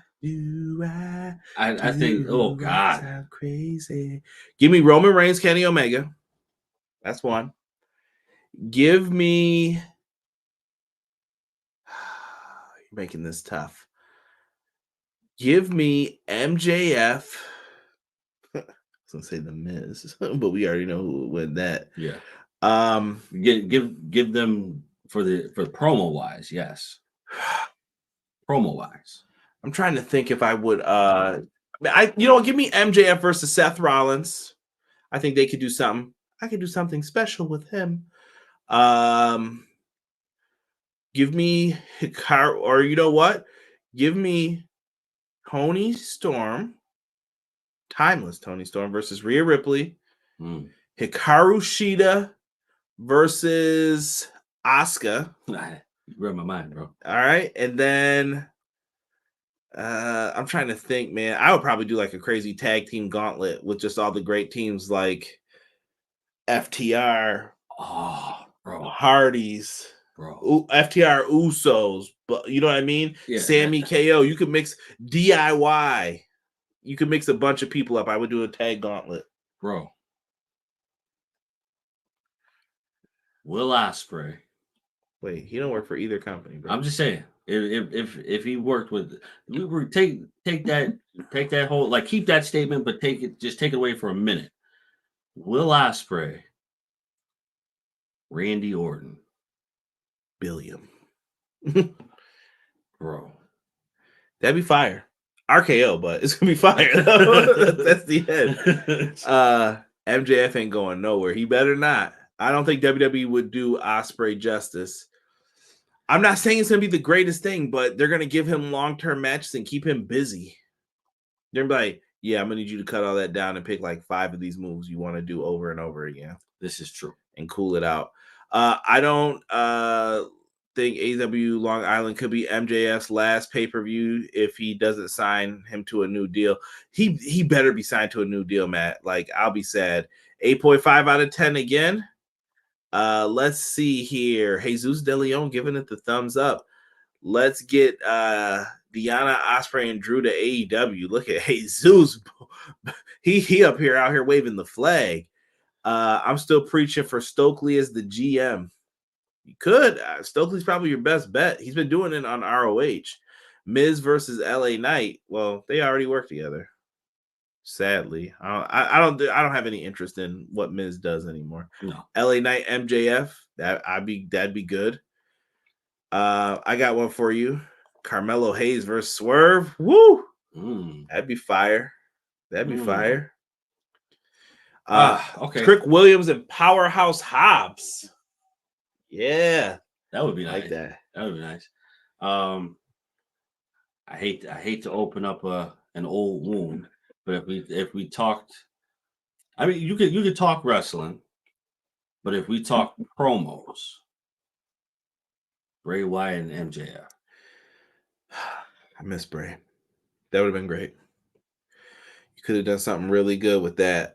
think, oh God. Sound crazy. Give me Roman Reigns, Kenny Omega. That's one. Give me. You're making this tough. Give me MJF. I was gonna say The Miz, but we already know who would win that. Yeah. Give them for promo wise, yes. Promo wise. I'm trying to think if I would. Give me MJF versus Seth Rollins. I think they could do something. I could do something special with him. Give me Hikaru, or you know what? Give me Toni Storm, timeless Toni Storm versus Rhea Ripley. Hikaru Shida versus Asuka. You read my mind, bro. All right, and then I'm trying to think, man. I would probably do like a crazy tag team gauntlet with just all the great teams like FTR, bro, Hardys, bro, FTR Usos, but you know what I mean? Yeah. Sammy KO. You could mix DIY. You could mix a bunch of people up. I would do a tag gauntlet. Bro. Will Ospreay. Wait, he don't work for either company, bro. I'm just saying. If he worked with, take that whole, like, keep that statement, but take it away for a minute. Will Ospreay, Randy Orton, Billiam, bro, that'd be fire. RKO, but it's gonna be fire. That's the end. MJF ain't going nowhere. He better not. I don't think WWE would do Ospreay justice. I'm not saying it's gonna be the greatest thing, but they're gonna give him long-term matches and keep him busy. They're gonna be like, yeah, I'm gonna need you to cut all that down and pick like 5 of these moves you want to do over and over again. This is true. And cool it out. I don't think AEW Long Island could be MJF's last pay-per-view if he doesn't sign him to a new deal. He better be signed to a new deal, Matt. Like, I'll be sad. 8.5 out of 10 again. Let's see here. Jesus De Leon giving it the thumbs up. Let's get Deanna, Osprey, and Drew to AEW. Look at Jesus. He up here out here waving the flag. I'm still preaching for Stokely as the GM. You could. Stokely's probably your best bet. He's been doing it on ROH. Miz versus LA Knight. Well, they already work together. Sadly, I don't have any interest in what Miz does anymore. No. LA Knight that'd be good. I got one for you. Carmelo Hayes versus Swerve. Woo! That'd be fire. That'd be fire. Okay. Trick Williams and Powerhouse Hobbs. Yeah, that would be nice. Like that. That would be nice. I hate to open up an old wound, but if we talked, I mean, you could talk wrestling, but if we talk promos, Bray Wyatt and MJF. I miss Bray. That would have been great. You could have done something really good with that.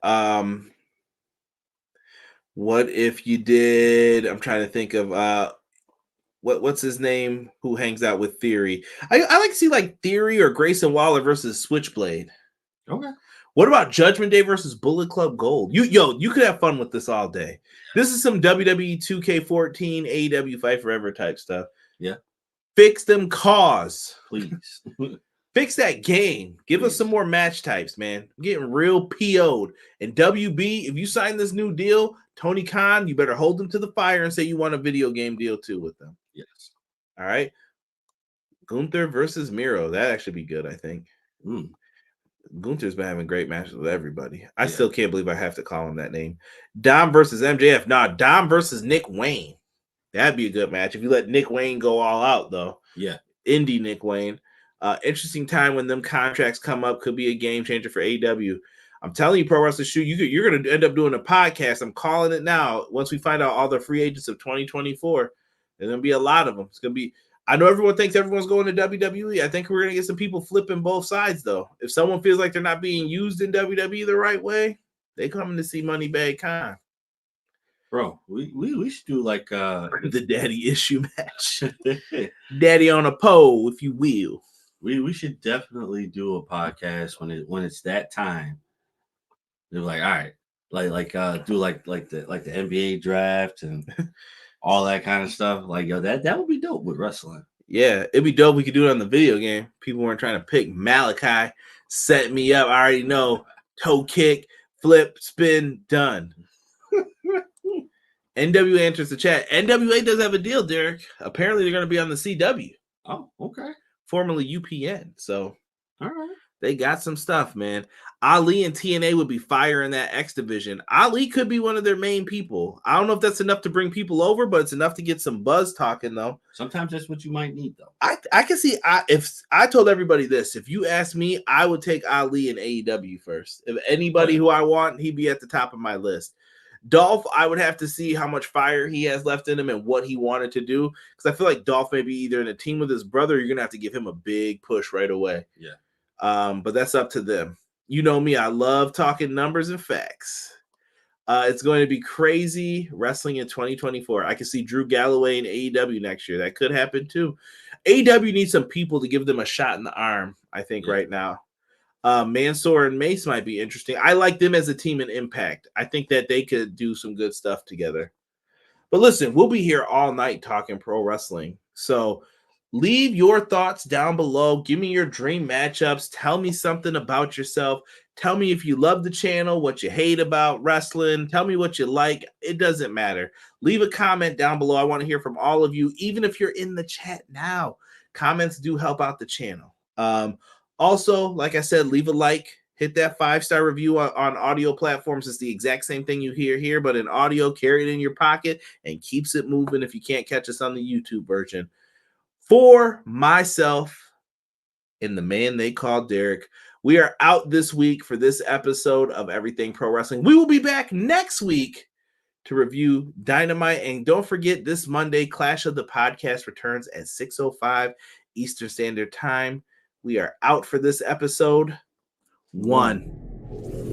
What if you did? I'm trying to think of what's his name who hangs out with Theory. I like to see like Theory or Grayson Waller versus Switchblade. Okay. What about Judgment Day versus Bullet Club Gold? You could have fun with this all day. This is some WWE 2K14 AEW Fight Forever type stuff. Yeah. Fix them cause. Please. Fix that game. Give us some more match types, man. I'm getting real PO'd. And WB, if you sign this new deal, Tony Khan, you better hold them to the fire and say you want a video game deal too with them. Yes. All right. Gunther versus Miro. That'd actually be good, I think. Gunther's been having great matches with everybody. I still can't believe I have to call him that name. Dom versus MJF. Nah, Dom versus Nick Wayne. That'd be a good match if you let Nick Wayne go all out, though. Yeah. Indie Nick Wayne. Interesting time when them contracts come up. Could be a game changer for AEW. I'm telling you, Pro Wrestling Shoot, you're going to end up doing a podcast. I'm calling it now. Once we find out all the free agents of 2024, there's going to be a lot of them. It's going to be. I know everyone thinks everyone's going to WWE. I think we're going to get some people flipping both sides, though. If someone feels like they're not being used in WWE the right way, they coming to see Moneybag Khan. Bro, we should do like the daddy issue match. Daddy on a pole, if you will. We should definitely do a podcast when it's that time. They're like, all right, do like the NBA draft and all that kind of stuff. Like, yo, that would be dope with wrestling. Yeah, it'd be dope. We could do it on the video game. People weren't trying to pick Malachi, set me up. I already know. Toe kick, flip, spin, done. NWA enters the chat. NWA does have a deal, Derek. Apparently, they're going to be on the CW. Oh, okay. Formerly UPN. So, all right. They got some stuff, man. Ali and TNA would be fire in that X division. Ali could be one of their main people. I don't know if that's enough to bring people over, but it's enough to get some buzz talking, though. Sometimes that's what you might need, though. I can see. If I told everybody this, if you ask me, I would take Ali and AEW first. If anybody who I want, he'd be at the top of my list. Dolph, I would have to see how much fire he has left in him and what he wanted to do. Because I feel like Dolph may be either in a team with his brother, or you're going to have to give him a big push right away. Yeah. But that's up to them. You know me, I love talking numbers and facts. It's going to be crazy wrestling in 2024. I can see Drew Galloway in AEW next year. That could happen too. AEW needs some people to give them a shot in the arm, I think, right now. Mansoor and Mace might be interesting. I like them as a team in Impact. I think that they could do some good stuff together. But listen, we'll be here all night talking pro wrestling. So leave your thoughts down below. Give me your dream matchups. Tell me something about yourself. Tell me if you love the channel, what you hate about wrestling. Tell me what you like. It doesn't matter. Leave a comment down below. I want to hear from all of you, even if you're in the chat now. Comments do help out the channel. Also, like I said, leave a like. Hit that 5-star review on audio platforms. It's the exact same thing you hear here, but in audio, carry it in your pocket and keeps it moving if you can't catch us on the YouTube version. For myself and the man they call Derek, we are out this week for this episode of Everything Pro Wrestling. We will be back next week to review Dynamite. And don't forget, this Monday, Clash of the Podcast returns at 6:05 Eastern Standard Time. We are out for this episode. 1.